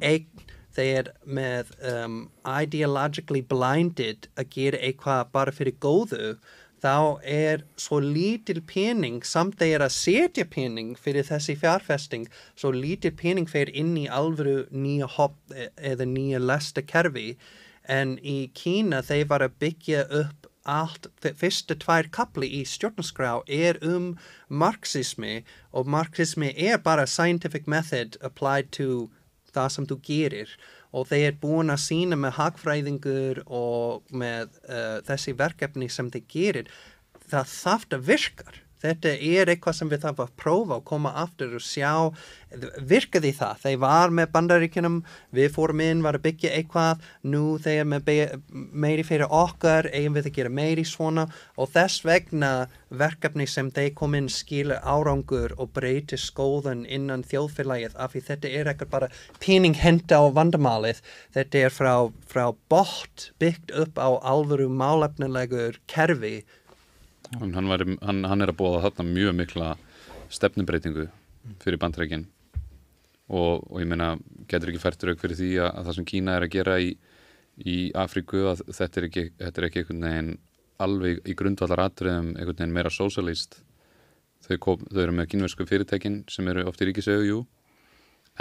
eign þeir með ideologically blinded að gera eitthvað bara fyrir góðu þá svo lítil pening samt þeir að setja pening fyrir þessi fjárfesting svo lítil pening fer inn í alvöru nýja hopp eða nýja lestakerfi en í Kína þeir var að byggja upp allt, fyrstu 2 kapli í stjórnarskrá marxismi og marxismi bara scientific method applied to það sem þú gerir og þeir búin að sýna með hagfræðingur og með þessi verkefni sem þeir gerir, það þarft að virkar. Þetta eitthvað sem við þarf að prófa og koma aftur og sjá, virkaði það. Þeir var með Bandaríkjunum, við fórum inn, var að byggja eitthvað, nú þeir með meiri fyrir okkar, eigum við að gera meiri svona og þess vegna verkefni sem þeir kom inn skila árangur og breyti skoðun innan þjóðfélagið af því þetta ekkert bara pening henta á vandamálið, þetta frá botn byggt upp á alvöru málefnilegur kerfi. Hann að boða þarna mjög mikla stefnumbreytingu fyrir Bandaríkin og ég meina, getur ekki fært rauk fyrir því að það sem Kína að gera í Afríku að þetta ekki einhvern veginn alveg í grundvallaratriðum einhvern veginn meira socialist. Þau eru með kínversku fyrirtækin sem eru oft í ríkiseigu,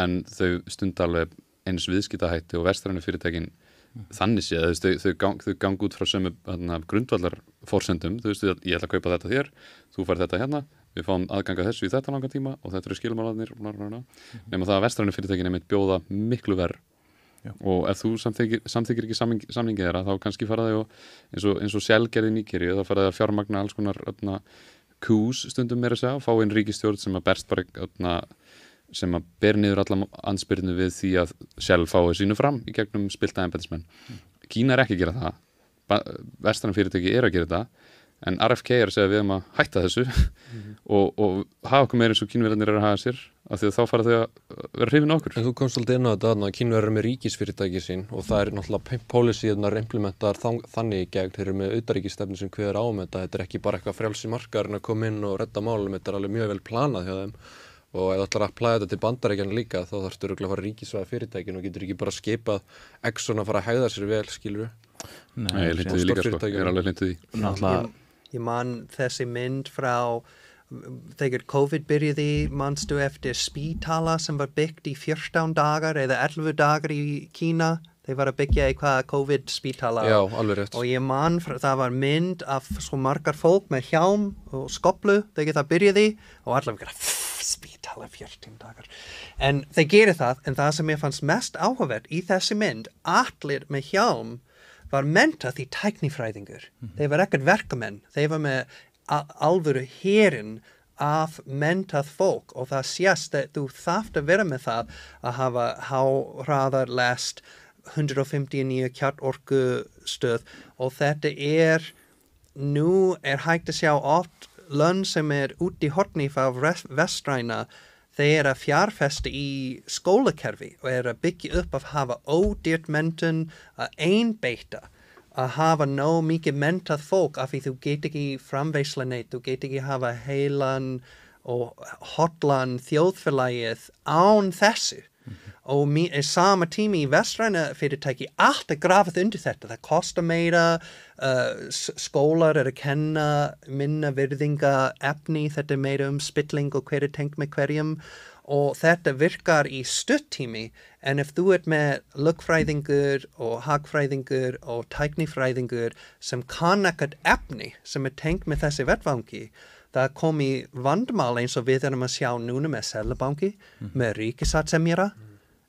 en þau stunda alveg eins viðskiptahætti og vestrænu fyrirtækin þannig séð, þau ganga út frá sömu grundvallarforsendum, ég ætla að kaupa þetta þér, þú fær þetta hérna, við fáum aðganga þessu í þetta langan tíma og þetta eru skilmálarnir, nema það að vestrænu fyrirtækin einmitt bjóða miklu verð og ef þú samþykir ekki samningið þeirra, þá kannski fara þau eins og Shell gerði í Nígeríu, þá fara þau að fjármagna alls konar coups stundum meira að segja, fá inn ríkisstjórn sem að berst bara sem að ber niður alla andspyrnu við því að Shell fái sínu fram í gegnum spilta embættismenn. Kína ekki að gera það, vestræn fyrirtæki að gera það, en RFK að segja við að hætta þessu og hafa okkur meira eins og Kínverjarnir að hafa sér, af því að þá fara þau að vera hrifin okkur. En þú komst svolítið inn á þetta að Kínverjar með ríkisfyrirtæki sín og það náttúrulega policy-nar implementar þannig í gegn, þeir eru með utanríkisstefnu sem kveður á þetta, þetta ekki bara eitthvað frjálsi markaðurinn að koma inn og redda málum, þetta alveg mjög vel planað hjá þeim. Og ef þú ætlar að applæða þetta til Bandaríkjanna líka þá þarftu örugglega að fara ríkisvæða fyrirtækin og getur ekki bara skipað Exxon að fara að hegða sér vel, skilurðu? Nei, ég hlýtti því líka, ég alveg hlýtti því. Ég man þessi mynd frá þegar COVID byrjaði, manstu eftir spítala sem var byggt í 14 dagar eða 11 dagar í Kína. Þeir var að byggja eitthvað COVID-spítala. Já, alveg rétt. Og ég man, það var mynd af svo margar fólk með hjálm og skoplu þegar það byrjaði og allar við spítala 14 dagar. En þeir gerir það, en það sem ég fannst mest áhugavert í þessi mynd, allir með hjálm var mentað í tæknifræðingur. Þeir var ekkert verkamenn. Þeir var með alvöru herinn af mentað fólk og það sést að þú þarft að vera með það að hafa háhraðar lest 159 kjarnorkustöð og þetta nú hægt að sjá oft lönd sem út í horni frá vestræna, þeir að fjárfesta í skólakerfi og að byggja upp að hafa ódýrt menntun, að einbeita, að hafa nóg mikið mentað fólk af því þú get ekki framveisla neitt, þú get ekki hafa heilan og hotlan þjóðfélagið án þessu. Og sama tími í vestræna fyrirtæki allt grafið undir þetta, það kostar meira, skólar að kenna minna virðinga efni, þetta meira spilling og hver tengt með hverjum og þetta virkar í stuttími, en ef þú með lögfræðingur og hagfræðingur og tæknifræðingur sem kann ekkert efni sem tengt með þessi vettvangi, það kom í vandamál eins og við erum að sjá núna með Seðlabanki, með ríkissatssemjara,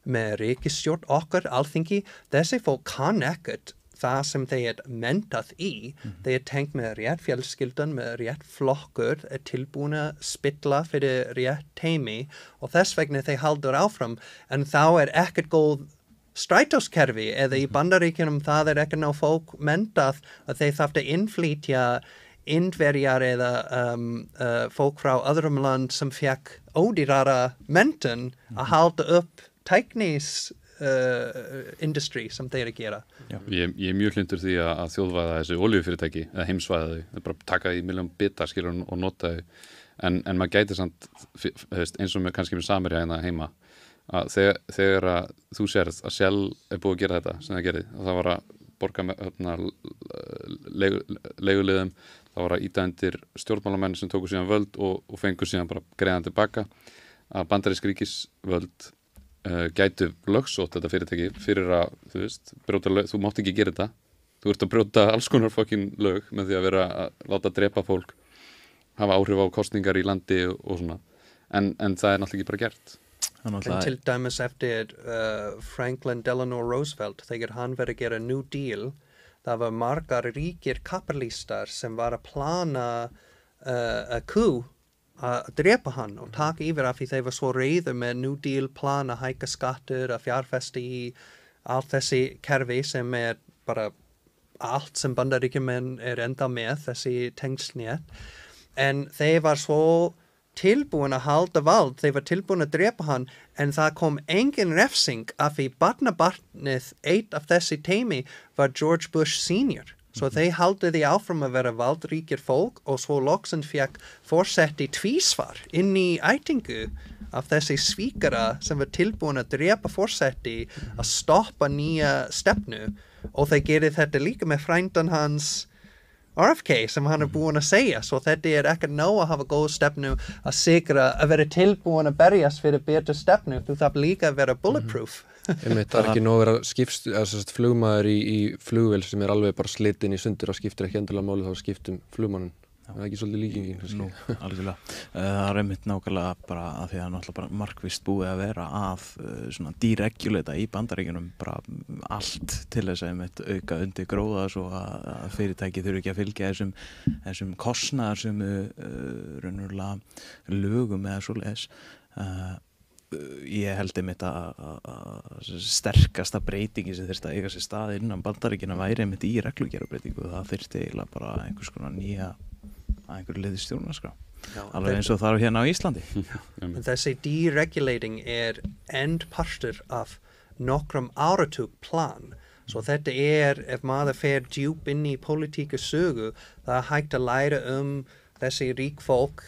með ríkisstjórn okkar, alþingi, þessi fólk kann ekkert það sem þeir mentað í, þeir tengt með rétt fjölskyldan, með rétt flokkur, tilbúin að spilla fyrir rétt teimi og þess vegna þeir haldur áfram, en þá ekkert góð strætóskerfi eða í Bandaríkjunum það ekkert ná fólk mentað að þeir þarf að innflytja Indverjar eða fólk frá öðrum land sem fekk ódýrara menntun að halda upp tæknis industry sem þeir að gera. Ég mjög hlindur því að þjóðvæða þessu olíufyrirtæki, eða heimsvæða þau, bara taka í miljón bita skilur og nota þau, en maður gæti samt, eins og kannski með Samherja hérna heima, að þegar að þú sérð að Shell búið að gera þetta sem það gerði, og það var að borga með leiguliðum, það var að íta undir stjórnmálamenn sem tóku síðan völd og fengu síðan bara greiðan tilbaka, að bandarísk ríkisvöld gætu lögsótt þetta fyrirtæki fyrir að, brjóta lög, þú mátt ekki gera þetta, þú ert að brjóta alls konar fokkin lög með því að vera að láta drepa fólk, hafa áhrif á kosningar í landi og svona, en það er náttúrulega ekki bara gert. En til dæmis eftir Franklin Delano Roosevelt, þegar hann verið að gera New Deal, það var margar ríkir kapitalistar sem var að plana coup að drepa hann og taka yfir af því þeir var svo reiður með New Deal plan að hækka skattur, að fjárfesta í allt þessi kerfi sem bara allt sem Bandaríkjumenn enda með, þessi tengslnét. En þeir var svo tilbúin að halda vald, þeir var tilbúin að drepa hann, en það kom engin refsing af því barnabarnið eitt af þessi teimi var George Bush Sr. Svo þeir haldi því áfram að vera valdríkir fólk og svo loksinn fekk forseti tvísvar inn í ætingu af þessi svíkara sem var tilbúin að drepa forseti að stoppa nýja stefnu, og þeir gerir þetta líka með frændan hans RFK sem hann búin að segja, svo þetta ekkert nóg að hafa góð stefnu að sigra að vera tilbúin að berjast fyrir betur stefnu, þú þarf líka að vera bulletproof. Það ekki nóg að vera flugmaður í flugvél sem alveg bara slitinn í sundur og skiptir ekki endilega máli þá skiptum flugmannum. Það ekki svolítið líkingin. Nú, algjörlega. Það einmitt nákvæmlega bara að því að náttúrulega bara markvisst búið að vera að svona deregulata í Bandaríkjunum bara allt til þess að einmitt auka undir gróða svo að fyrirtæki þurfi ekki að fylgja þessum kostnaðar sem raunverulega lögum eða svoleiðis. Ég held einmitt að sterkasta breytingi sem þyrfti að eiga sér stað innan Bandaríkjunum væri einmitt í reglugerðarbreytingu, það þyrfti eiginlega bara einhvers konar nýja að einhverju liði stjórnarskrá, alveg eins og þar hérna á Íslandi. Þessi deregulating endpartur af nokkrum áratug plan, svo þetta ef maður fer djúp inn í pólitíkusögu, það hægt að læra þessi rík fólk,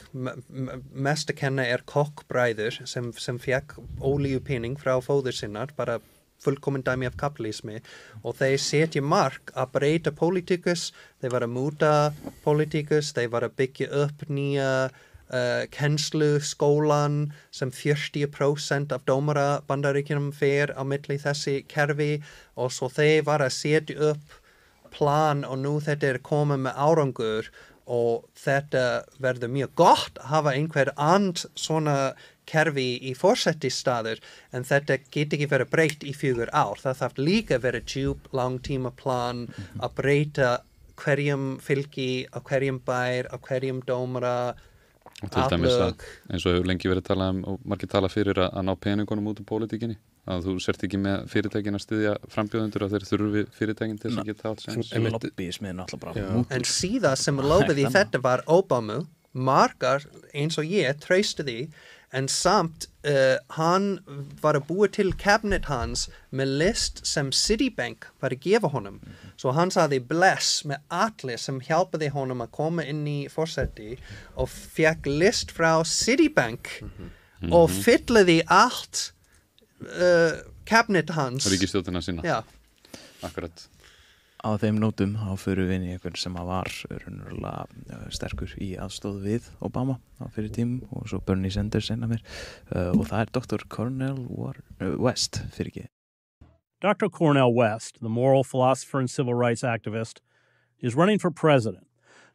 mest að kenna kokkbræður sem fekk olíupening frá fóður sinnar, bara fullkomin dæmi af kapitalismi, og þeir setja mark að breyta pólitíkus, þeir var að múta pólitíkus, þeir var að byggja upp nýja kennsluskólan sem 40% af dómara Bandaríkjunum fer á milli þessi kerfi, og svo þeir var að setja upp plan og nú þetta komið með árangur, og þetta verður mjög gott að hafa einhver svona kerfi í forsetistaður, en þetta get ekki verið breytt í 4 ár. Það þarf líka verið djúp langtímaplan að breyta hverjum fylgi, á hverjum bær, á hverjum dómara, til dæmis að eins og hefur lengi verið talað og margir tala fyrir að ná peningunum út úr pólitíkinni, að þú sért ekki með fyrirtækin að styðja frambjóðendur og þeir þurfi fyrirtækin til þess að geta allt sem lobbyismin alltaf bara mútur. En síðan sem lobbyði þetta var Obama, margar eins og ég trausti því, en samt hann var að búa til kabinet hans með list sem Citibank var að gefa honum. Svo hann sagði bless með allir sem hjálpaði honum að koma inn í forseti og fekk list frá Citibank og fyllaði allt kabinet hans. Ríkisstjórnina sína. Já. Akkurat. Á þeim nótum þá förum við inn í einhvern sem var raunverulega sterkur í aðstóð við Obama á fyrir tímum og svo Bernie Sanders einna mér og það Dr. Cornel West fyrir ekki. Dr. Cornel West, the moral philosopher and civil rights activist, is running for president.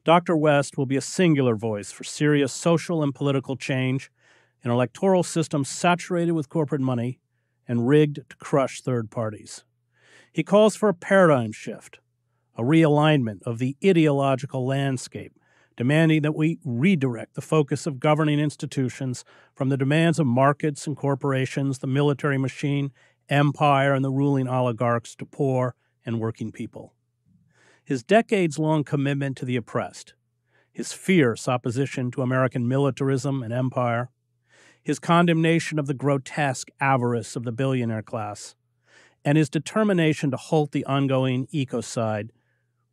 Dr. West will be a singular voice for serious social and political change in an electoral system saturated with corporate money and rigged to crush third parties. He calls for a paradigm shift, a realignment of the ideological landscape, demanding that we redirect the focus of governing institutions from the demands of markets and corporations, the military machine, empire, and the ruling oligarchs to poor and working people. His decades-long commitment to the oppressed, his fierce opposition to American militarism and empire, his condemnation of the grotesque avarice of the billionaire class, and his determination to halt the ongoing ecocide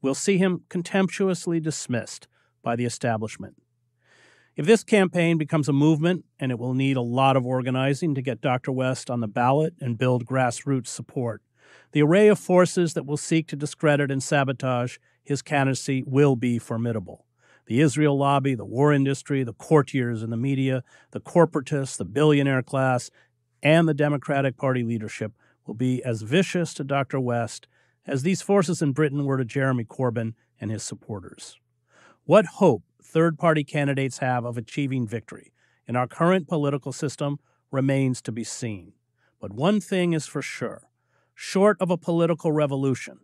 will see him contemptuously dismissed by the establishment. If this campaign becomes a movement, and it will need a lot of organizing to get Dr. West on the ballot and build grassroots support, the array of forces that will seek to discredit and sabotage his candidacy will be formidable. The Israel lobby, the war industry, the courtiers in the media, the corporatists, the billionaire class, and the Democratic Party leadership will be as vicious to Dr. West as these forces in Britain were to Jeremy Corbyn and his supporters. What hope third-party candidates have of achieving victory in our current political system remains to be seen. But one thing is for sure, short of a political revolution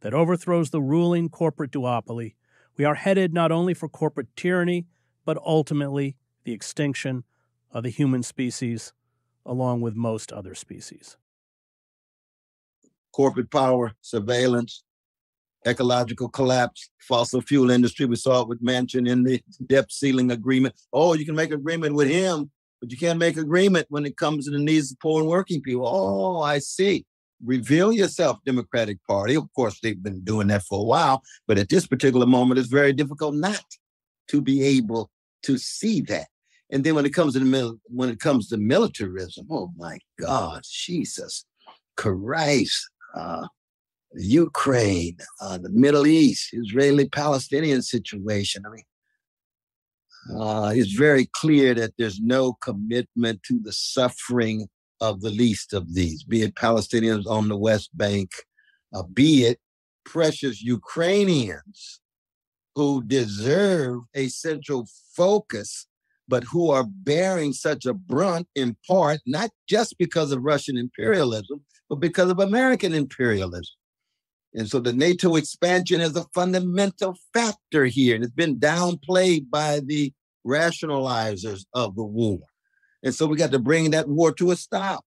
that overthrows the ruling corporate duopoly, we are headed not only for corporate tyranny, but ultimately the extinction of the human species, along with most other species. Corporate power, surveillance, ecological collapse, fossil fuel industry. We saw it with Manchin in the debt ceiling agreement. Oh, you can make agreement with him, but you can't make agreement when it comes to the needs of poor and working people. Oh, I see. Reveal yourself, Democratic Party. Of course, they've been doing that for a while, but at this particular moment, it's very difficult not to be able to see that. And then when it comes to militarism, oh my God, Jesus Christ, Ukraine, the Middle East, Israeli-Palestinian situation. I mean, it's very clear that there's no commitment to the suffering of the least of these, be it Palestinians on the West Bank, be it precious Ukrainians who deserve a central focus, but who are bearing such a brunt in part, not just because of Russian imperialism, but because of American imperialism. And so the NATO expansion is a fundamental factor here, and it's been downplayed by the rationalizers of the war. And so we got to bring that war to a stop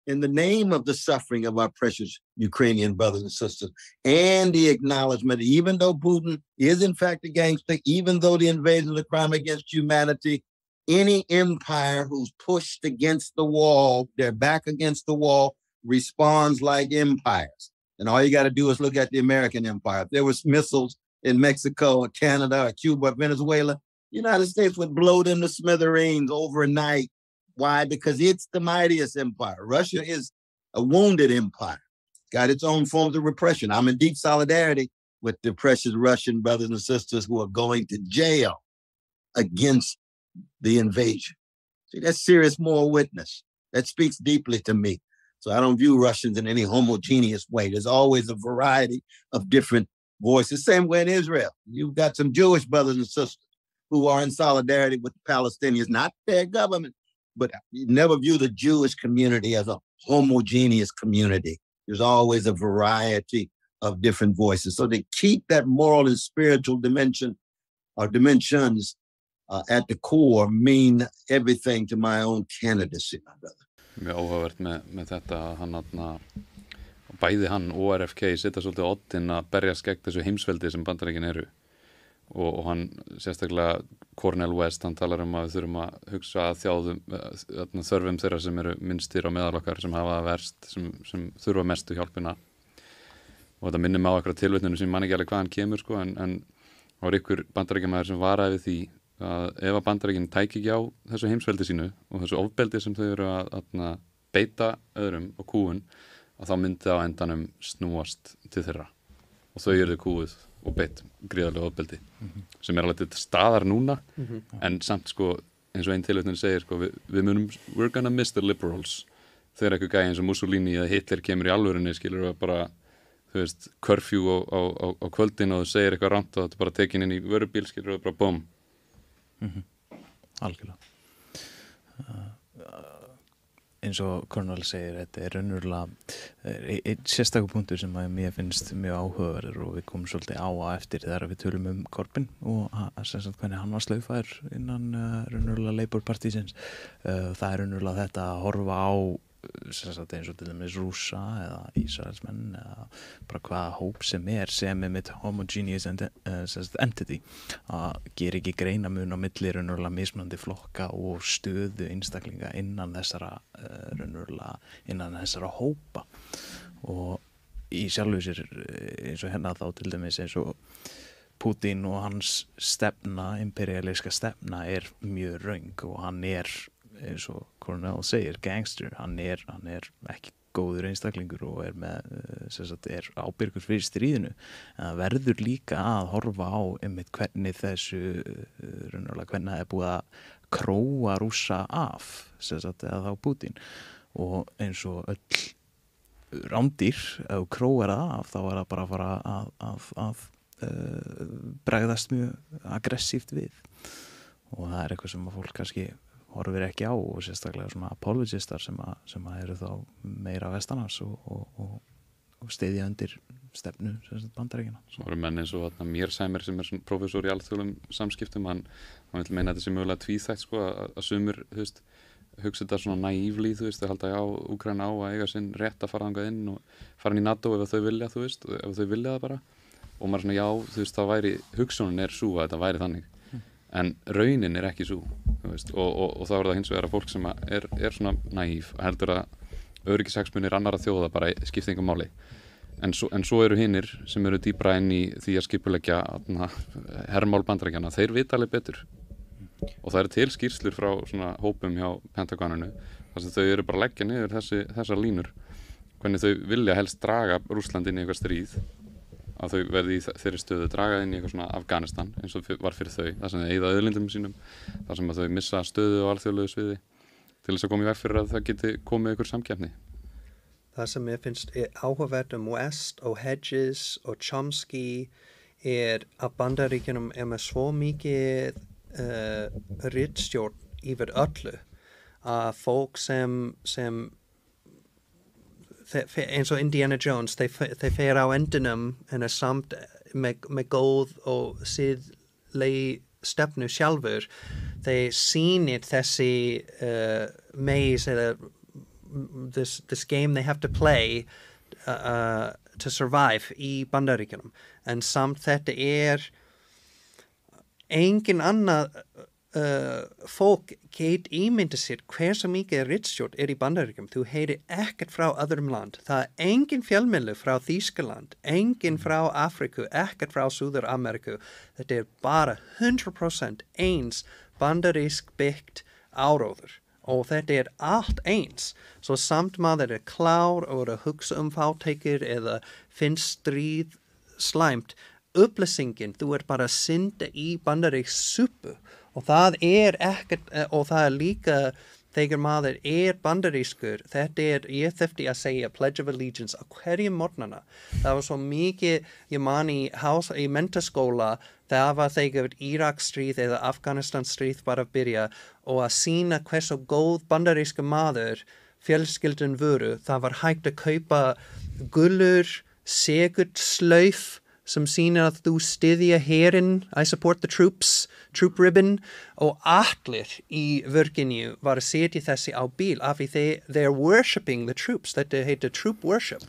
in the name of the suffering of our precious Ukrainian brothers and sisters, and the acknowledgement, even though Putin is in fact a gangster, even though the invasion is a crime against humanity, any empire who's pushed against the wall, their back against the wall, responds like empires. And all you got to do is look at the American empire. If there was missiles in Mexico or Canada or Cuba or Venezuela, the United States would blow them to smithereens overnight. Why? Because it's the mightiest empire. Russia is a wounded empire, got its own forms of repression. I'm in deep solidarity with the precious Russian brothers and sisters who are going to jail against the invasion. See, that's serious moral witness. That speaks deeply to me. So I don't view Russians in any homogeneous way. There's always a variety of different voices. Same way in Israel. You've got some Jewish brothers and sisters who are in solidarity with the Palestinians, not their government, but you never view the Jewish community as a homogeneous community. There's always a variety of different voices. So to keep that moral and spiritual dimension or dimensions at the core mean everything to my own candidacy, my brother. Mjög áhugavert með þetta að hann bæði hann og RFK setja svolítið á oddinn að berjast gegn þessu heimsveldi sem Bandaríkin eru og hann sérstaklega Cornel West, hann talar að við þurfum að hugsa að þörfum þeirra sem eru minnstir á meðal okkar sem hafa það verst, sem þurfa mestu hjálpina og þetta minnir mig á eitthvað tilvitninu sem man ekki alveg hvaðan kemur sko, en það var ykkur Bandaríkjamaður sem varaði við því að ef að Bandaríkin tæki ekki á þessu heimsveldi sínu og þessu ofbeldi sem þau eru að beita öðrum og kúgun að þá myndi á endanum snúast til þeirra og þau eru kúguð og beitt gríðarlega ofbeldi sem alveg til staðar núna en samt sko eins og einn tilvitnun segir sko við munum we're gonna miss the liberals þegar eitthvað gæði eins og Mussolini eða Hitler kemur í alvörunni skilur við bara þú veist curfew á kvöldin og þú segir eitthvað rangt og þetta bara tekin inn í vörubíl skilur við bara bom. Algjörlega eins og Cornel segir þetta raunverulega einn sérstakur punktur sem að mér finnst mjög áhugaverður og við komum svolítið á eftir þegar við tölum Corbyn og hvernig hann var slaufaður innan raunverulega Labour partísins það raunverulega þetta að horfa á eins og til dæmis Rússa eða Ísraelsmenn eða bara hvaða hóp sem mitt homogeneous entity að gera ekki greinamun á milli raunverulega mismunandi flokka og stöðu einstaklinga innan þessara hópa og í sjálfu sér eins og hérna þá til dæmis eins og Putin og hans stefna, imperialíska stefna mjög röng og hann eins og Cornel segir, gangster, hann ekki góður einstaklingur og með, ábyrgur fyrir stríðinu en það verður líka að horfa á einmitt hvernig hvernig það búið að króa Rússa af, eða þá Putin og eins og öll rándýr, ef þú króar það af þá það bara að fara að bregðast mjög aggressíft við og það eitthvað sem að fólk kannski horfir ekki á og sérstaklega svona apologistar sem eru þá meira vestanhafs og styðja undir stefnu Bandaríkjanna. Svo eru menn eins og Mérsæmer sem prófessor í alþjóðlegum samskiptum, hann vil meina þetta sem mögulega tvíþætt að sumir, hugsa þetta svona naívli, þau halda Úkraína á að eiga sinn rétt að fara þangað inn og fara inn í NATO ef þau vilja, ef þau vilja það bara og maður svona það væri, hugsunin sú að þetta væri þannig en raunin ekki sú og þá það hins vegar að fólk sem svona naív heldur að öryggishagsmunir annarra þjóða bara skipta engu máli en svo eru hinir sem eru dýpra inn í því að skipuleggja hermál Bandaríkjanna, þeir vita alveg betur og það eru til skýrslur frá svona hópum hjá Pentagoninu þar sem þau eru bara að leggja niður þessar línur hvernig þau vilja helst draga Rússland inn í eitthvað stríð að þau verði í þeirri stöðu draga inn í eitthvað svona Afganistan eins og var fyrir þau þar sem þau eyða auðlindum sínum þar sem að þau missa stöðu á alþjóðlegu sviði til þess að koma í veg fyrir að það geti komið ykkur samkeppni. Það sem ég finnst áhugavert West og Hedges og Chomsky að Bandaríkjunum með svo mikið ritstjórn yfir öllu að fólk sem eins og Indiana Jones þeir fer á endinum en samt með góð og siðlegi stefnu sjálfur þeir sýnir þessi maze eða this game they have to play to survive í Bandaríkjunum en samt þetta engin annað fólk get ímynda sér hversu mikið ritstjórn í Bandaríkjunum. Þú heyrir ekkert frá öðrum land. Það engin fjölmiðlu frá Þýskaland, engin frá Afríku, ekkert frá Suður-Ameríku. Þetta bara 100% eins bandarísk byggt áróður og þetta allt eins. Svo samt maður klár og hugsa fátækir eða finnst stríð slæmt. Upplýsingin, þú bara að synda í bandarísk suppu og það ekkert, og það líka þegar maður bandarískur, þetta ég þurfti að segja Pledge of Allegiance á hverjum morgnana. Það var svo mikið, ég man í menntaskóla, það var þegar Íraksstríð eða Afganistanstríð bara að byrja og að sýna hversu góð bandaríska maður fjölskyldun voru. Það var hægt að kaupa gullur, segulslauf sem sýnir að þú styðja herinn, I support the troops, troop ribbon, og allir í Virginia var að setja þessi á bíl af því they're worshipping the troops, þetta heitir troop worship.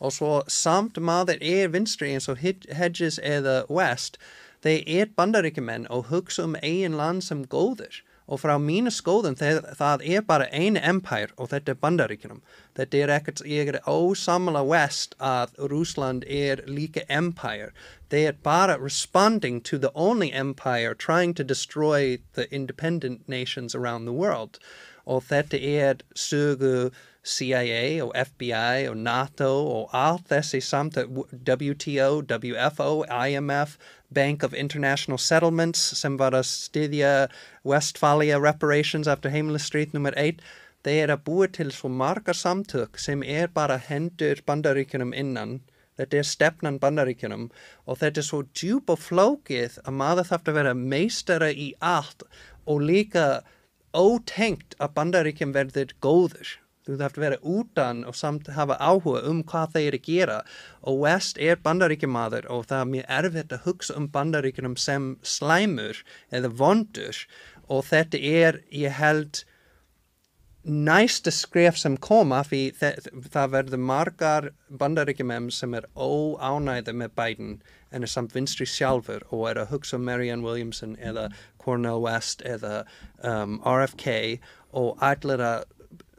Og svo samt maður vinstri eins og Hedges eða West, þeir bandaríkjumenn og hugsa eigin land sem góður. Og frá mínu skoðun það bara einu empire og þetta Bandaríkjunum. Þetta ekkert, ég ósammála West að Rússland líka empire. They bara responding to the only empire trying to destroy the independent nations around the world. Og þetta sögu CIA og FBI og NATO og allt þessi samt WTO, WFO, IMF, Bank of International Settlements sem var að styðja Westphalia reparations eftir heimilistríð nummer 1. Þeir að búa til svo margar samtök sem bara hendur Bandaríkjunum innan. Þetta stefnan Bandaríkjunum og þetta svo djúp og flókið að maður þarf að vera meistara í allt og líka ótengt að Bandaríkjum verður góður. Þú þarf að vera utan og samt hafa áhuga hvað þeir að gera og West bandaríkjamaður og það mjög erfitt að hugsa Bandaríkjunum sem slæmur eða vondur og þetta ég held næsta skref sem kom af því það verður margar bandaríkjumenn sem óánægðir með Biden en samt vinstri sjálfur og að hugsa Marianne Williamson eða Cornel West eða RFK og ætlar að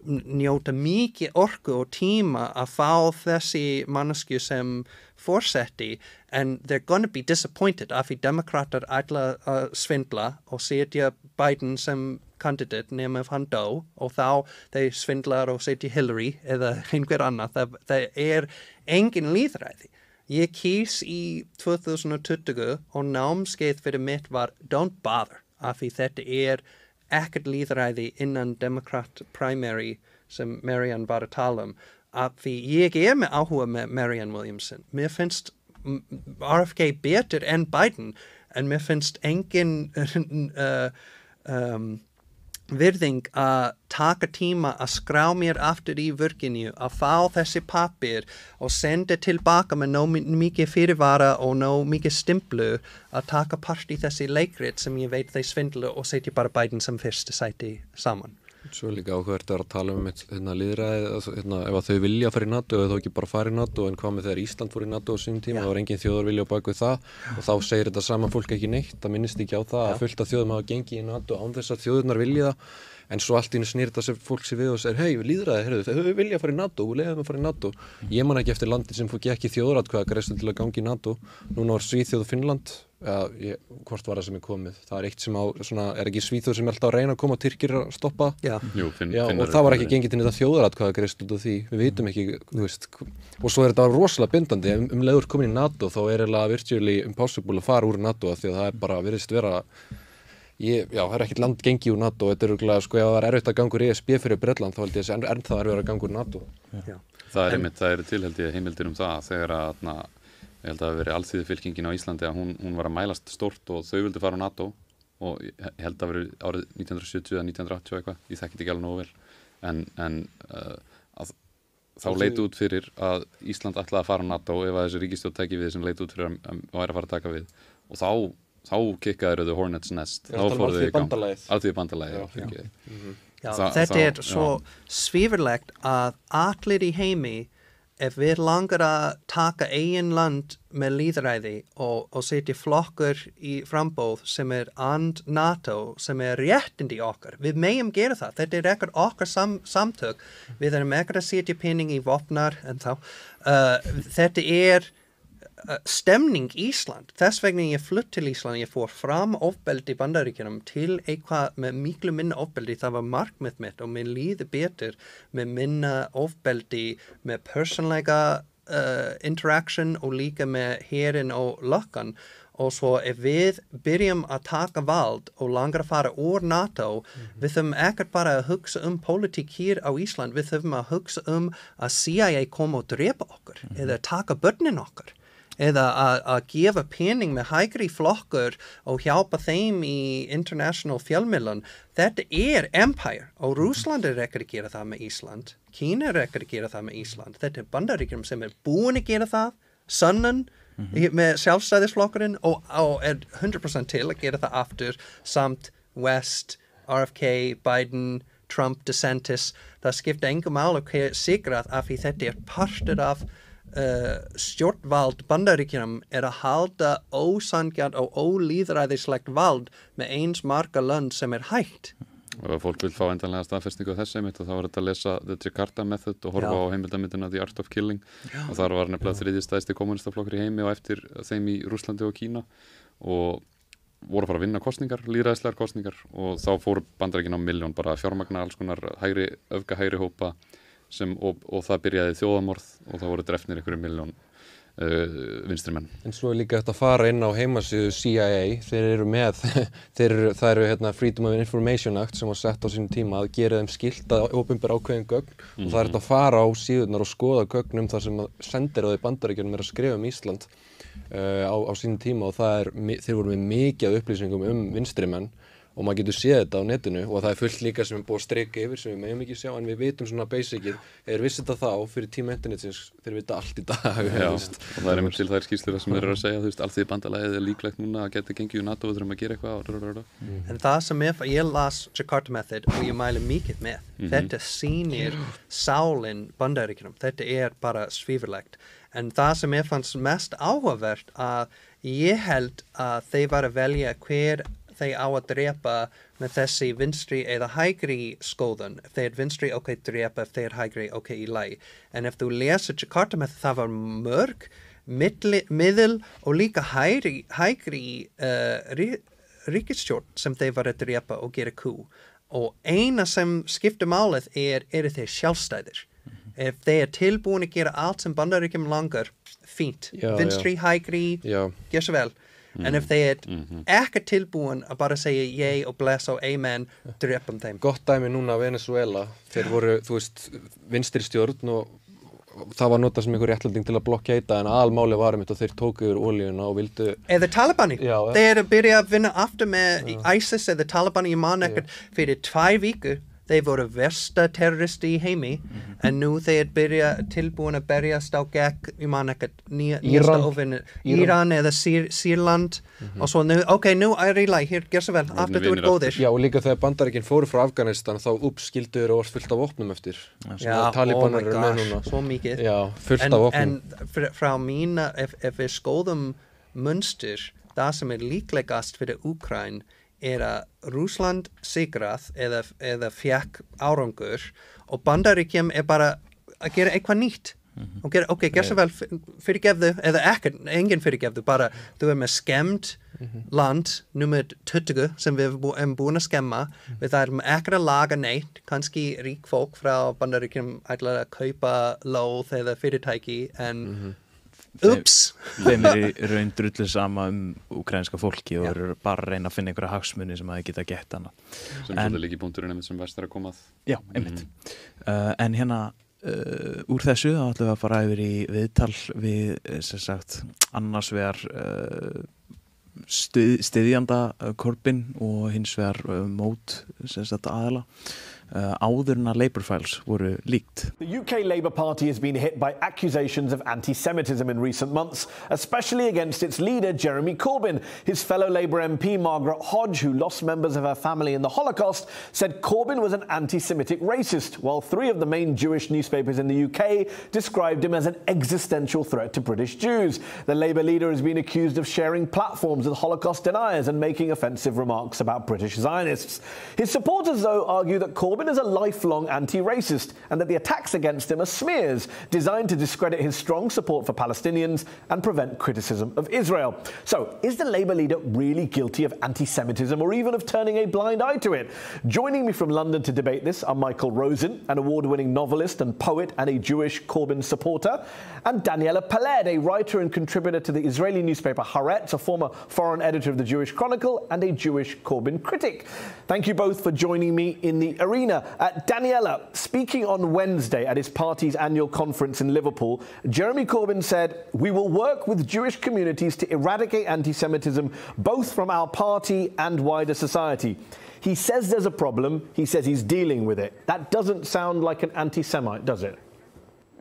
njóta mikið orku og tíma að fá þessi mannesku sem forseti and they're going to be disappointed af því demokrater ætla að svindla og setja Biden sem candidate nema ef hann dó og þá þeir svindlar og setja Hillary eða einhver annað það engin lýðræði. Ég kýs í 2020 og námskeið fyrir mitt var don't bother af því þetta ekkert lýðræði innan Democrat primary sem Marianne var að tala af því ég með áhuga með Marianne Williamson. Mér finnst RFK betur en Biden en mér finnst engin virðing að taka tíma að skrá mér aftur í virkinu að fá þessi pappir og senda tilbaka með mikið fyrirvara og mikið stimplu að taka part í þessi leikrit sem ég veit þeir svindla og setja bara Biden sem fyrsta sæti saman. Svo líka áhugavert að tala lýðræði, ef að þau vilja fara í NATO eða þó ekki bara fara í NATO en hvað með þegar Ísland fór í NATO á sínum tíma, það var engin þjóðarvilja á bak við það og þá segir þetta sama fólk ekki neitt, það minnist ekki á það að fullt af þjóðum hafa gengið í NATO án þess að þjóðurnar vilja það en svo allt í einu snýr þetta sem fólk sér við og segir hei, lýðræði, þau vilja fara í NATO, við leiðum að fara í NATO. Ég man ekki eftir landi sem fór ekki þjóðaratkvæðagreiðslu til að ganga í NATO. Núna var Svíþjóð og Finnland, hvort var það sem komið. Það eitt sem ekki Svíþjóð sem alltaf að reyna að koma Tyrkir að stoppa. Jú, og það var ekki gengið til þetta þjóðaratkvæðagreiðslu út af því. Við vitum ekki, og svo þetta rosalega bindandi. Leiður komin í NATO, þá virtually impossible að fara úr NATO því að það bara virðist vera það ekkert land gengið úr NATO og þetta örugglega, ef það erfitt að ganga úr ESB fyrir Bretland þá held ég að ennþá erfitt að ganga úr NATO. Það tilheld ég heimildir það þegar að ég held að það veri alþýðufylkingin á Íslandi að hún var að mælast stórt og þau vildu fara á NATO og ég held að veri árið 1970 eða 1980 eitthvað, ég þekki ekki alveg nógu vel en þá leit út fyrir að Ísland ætlaði að fara á NATO ef að þessi ríkisstjórn tæki við sem leit út fyrir að væri að fara að taka við og þá kikkaði the Hornets Nest. Þá fóru þau í gang. Alþýðubandalagið. Þetta svo svífurlegt að allir í heimi ef við langar að taka eigin land með lýðræði og setja flokkur í frambóð sem and NATO sem réttindi okkar. Við megum gera það. Þetta ekkert okkar samtök. Við erum ekkert að setja pening í vopnar en þá. Þetta stemning Ísland. Þess vegna ég flutt til Ísland. Ég fór fram ofbeldi Bandaríkjunum til eitthvað með miklu minna ofbeldi. Það var markmið mitt og mér líður betur með minna ofbeldi með persónleika interaction og líka með herinn og löggan. Og svo ef við byrjum að taka vald og langar að fara úr NATO, við þurfum ekkert bara að hugsa pólitík hér á Ísland, við þurfum að hugsa að CIA koma og drepa okkur eða taka börnin okkar. Eða að gefa pening með hægri flokkur og hjálpa þeim í international fjölmiðlun. Þetta empire og Rússland ekki að gera það með Ísland. Kína ekki að gera það með Ísland. Þetta Bandaríkjunum sem búin að gera það, Sunnan með sjálfstæðisflokkurinn og 100% til að gera það aftur samt West, RFK, Biden, Trump, DeSantis. Það skipta engu máli hver sigrað af því þetta partur af stjórnvald Bandaríkjunum að halda ósanngjarnt og ólýðræðislegt vald með eins marga lönd sem hægt. Og ef fólk vil fá endanlega staðfestingu á þessu þá var þetta að lesa The Jakarta Method og horfa á heimildamyndina The Art of Killing og þar var nefnilega þriðji stærsti kommunistaflokkur í heimi og eftir þeim í Rússlandi og Kína og voru að fara að vinna kosningar, lýðræðislegar kosningar og þá fóru Bandaríkin á milljón bara fjármagna alls konar öfgahægri hópa og það byrjaði þjóðamorð og það voru drefnir einhverju milljón vinstrimenn. En svo líka þetta að fara inn á heimasíðu CIA, það eru Freedom of Information Act sem var sett á sínum tíma að gera þeim skylt að opinbera ákveðin gögn og það er þetta að fara á síðurnar og skoða gögnum þar sem sendiráði Bandaríkjunum að skrifa Ísland á sínum tíma og þeir voru með mikið upplýsingum vinstrimenn og maður getur séð þetta á netinu og það er fullt líka sem búið að strika yfir sem við megum ekki sjá en við vitum svona basicið vissi þetta þá fyrir tíma internetsins þeir vita allt í dag og það er einmitt til þær skýrslur sem þeir eru að segja Alþýðubandalagið er líklegt núna að geta gengið í NATO og þurfum að gera eitthvað En það sem ég las Jakarta Method og ég mæli mikið með þetta sýnir sálinn Bandaríkjunum þetta bara svífurlegt en það sem fannst mest áhugavert að ég held að þeir var að velja hver þeir á að drepa með þessi vinstri eða hægri skoðun. Þeir vinstri, drepa, þeir hægri, í lagi. En ef þú lesir Jakarta með það var mörg, middel og líka hægri ríkisstjórn sem þeir var að drepa og gera kú. Og eina sem skiptir málið eru þeir sjálfstæðir. Ef þeir tilbúin að gera allt sem Bandaríkjum langar, fínt. Vinstri, hægri, gjör svo vel. En ef þeir ekki tilbúin að bara segja ég og bless og amen, drepum þeim. Gott dæmi núna Venezuela, þeir voru, vinstri stjórn og það var notað sem einhver réttlæting til að blokkja en almáli var að þeir tóku yfir olíuna og vildu... Eða Talibani. Þeir byrja að vinna aftur með ISIS eða Talibani, ég man ekkert fyrir 2 vikur. Þeir voru versta terroristi í heimi en nú þeir byrja tilbúin að berjast á gegn, ég man ekkert nýjasta óvinni, Íran eða Sýrland og svo nú, nú í lagi, hér, gjör svo vel, aftur þú góðir. Já, og líka þegar Bandaríkin fóru frá Afganistan þá skildu þeir og varst fullt af vopnum eftir. Talibanar eru með núna. Svo mikið. Já, fullt af vopnum. En frá mína, ef við skoðum munstur, það sem líklegast fyrir Úkraín að Rússland sigrað eða fekk árangur og Bandaríkjum bara að gera eitthvað nýtt og gera, gjör svo vel, fyrirgefðu eða ekki, enginn fyrirgefðu, bara þú með skemmt land nummer 20 sem við búin að skemma við erum ekki að laga neitt kannski rík fólk frá Bandaríkjum ætla að kaupa lóð eða fyrirtæki en Þeim í raun drullu sama ukrainska fólki og eru bara að reyna að finna einhverja hagsmuni sem að þið geta gett hana. Sem svolítið líki punkturinn einmitt sem verst að koma að. Já, einmitt. En hérna úr þessu þá ætlum við að fara yfir í viðtal við, sem sagt, annars vegar styðjanda Corbyn og hins vegar mót, sem sagt, aðila. Áður en að Labour files voru líkt. The UK Labour Party has been hit by accusations of anti-Semitism in recent months, especially against its leader, Jeremy Corbyn. His fellow Labour MP, Margaret Hodge, who lost members of her family in the Holocaust, said Corbyn was an anti-Semitic racist, while 3 of the main Jewish newspapers in the UK described him as an existential threat to British Jews. The Labour leader has been accused of sharing platforms with Holocaust deniers and making offensive remarks about British Zionists. His supporters, though, argue that Corbyn is a lifelong anti-racist and that the attacks against him are smears designed to discredit his strong support for Palestinians and prevent criticism of Israel. So, is the Labour leader really guilty of anti-Semitism or even of turning a blind eye to it? Joining me from London to debate this are Michael Rosen, an award-winning novelist and poet and a Jewish Corbyn supporter, and Daniela Peled, a writer and contributor to the Israeli newspaper Haaretz, a former foreign editor of the Jewish Chronicle and a Jewish Corbyn critic. Thank you both for joining me in the arena. Daniela, speaking on Wednesday at his party's annual conference in Liverpool, Jeremy Corbyn said, "We will work with Jewish communities to eradicate anti-Semitism, both from our party and wider society." He says there's a problem. He says he's dealing with it. That doesn't sound like an anti-Semite, does it?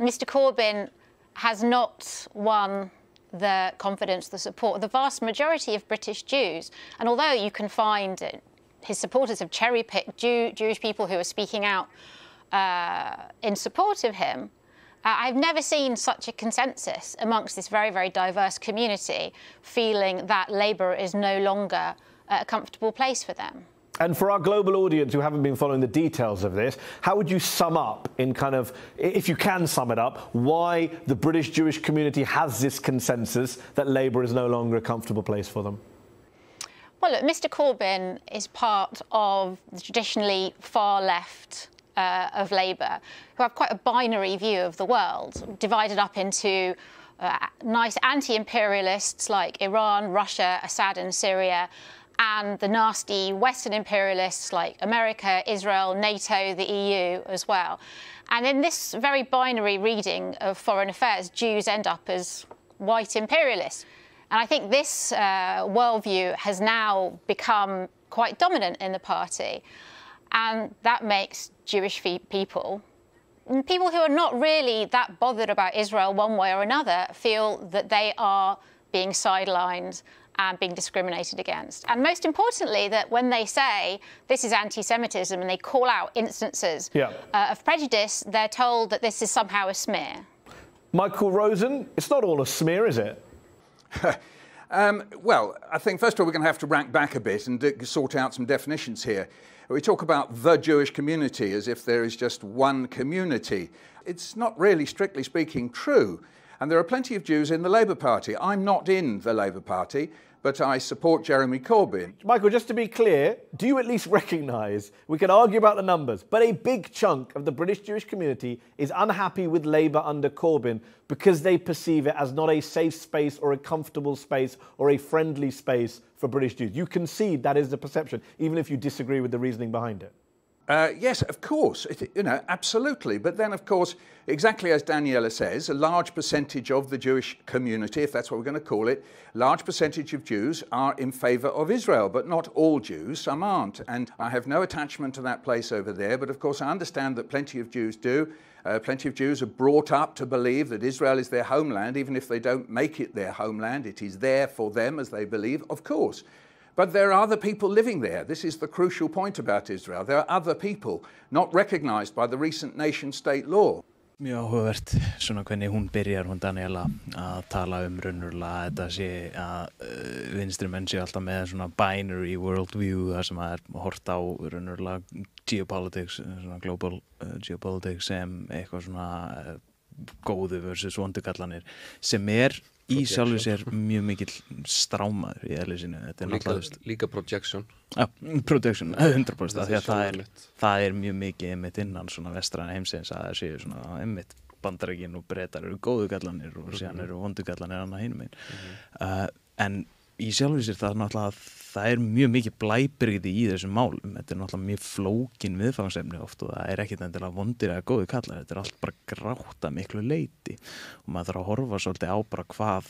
Mr. Corbyn has not won the confidence, the support of the vast majority of British Jews. And although you can find his supporters have cherry-picked Jewish people who are speaking out in support of him, I've never seen such a consensus amongst this very, very diverse community feeling that Labour is no longer a comfortable place for them. And for our global audience who haven't been following the details of this, how would you sum up in kind of, if you can sum it up, why the British Jewish community has this consensus that Labour is no longer a comfortable place for them? Well, look, Mr. Corbyn is part of the traditionally far left of Labour, who have quite a binary view of the world, divided up into nice anti-imperialists like Iran, Russia, Assad and Syria, and the nasty Western imperialists like America, Israel, NATO, the EU as well. And in this very binary reading of foreign affairs, Jews end up as white imperialists. And I think this worldview has now become quite dominant in the party. And that makes Jewish people who are not really that bothered about Israel one way or another feel that they are being sidelined and being discriminated against. And most importantly, that when they say this is anti-Semitism and they call out instances of prejudice, they're told that this is somehow a smear. Michael Rosen, it's not all a smear, is it? Well, I think first of all we're going to have to rank back a bit and sort out some definitions here. We talk about the Jewish community as if there is just one community. It's not really, strictly speaking, true. And there are plenty of Jews in the Labour Party. I'm not in the Labour Party, but I support Jeremy Corbyn. Michael, just to be clear, do you at least recognise, we can argue about the numbers, but a big chunk of the British Jewish community is unhappy with Labour under Corbyn because they perceive it as not a safe space or a comfortable space or a friendly space for British Jews? You concede that is the perception, even if you disagree with the reasoning behind it. Yes, of course, absolutely. But then, of course, exactly as Daniela says, a large percentage of the Jewish community, if that's what we're going to call it, large percentage of Jews are in favour of Israel, but not all Jews, some aren't. And I have no attachment to that place over there, but of course I understand that plenty of Jews do. Plenty of Jews are brought up to believe that Israel is their homeland, even if they don't make it their homeland. It is there for them, as they believe, of course. But there are other people living there. This is the crucial point about Israel. There are other people not recognized by the recent nation-state law. Mjög áhugavert svona hvernig hún byrjar, hún Daniela, að tala raunverulega þetta sé að vinstri menn sé alltaf með svona binary worldview, þar sem að hort á raunverulega geopolitics, svona global geopolitics sem eitthvað svona góðu versus vondukallanir, sem í sjálfu sér mjög mikill strámaður í eðli sínu. Þetta líka projection. Já, projection, 100%, því að það mjög mikið einmitt innan svona vestræna heimsins að það séu svona einmitt Bandaríkin og Bretar eru góðu gallanir og síðan eru vondu gallanir annað hinum megin. En í sjálfu sér það mjög mikið blæbrigði í þessum málum. Þetta náttúrulega mjög flókin viðfangsefni oft og það ekkert endilega vondir eða góðu kallar. Þetta allt bara grátt að miklu leyti og maður þarf að horfa svolítið á bara hvað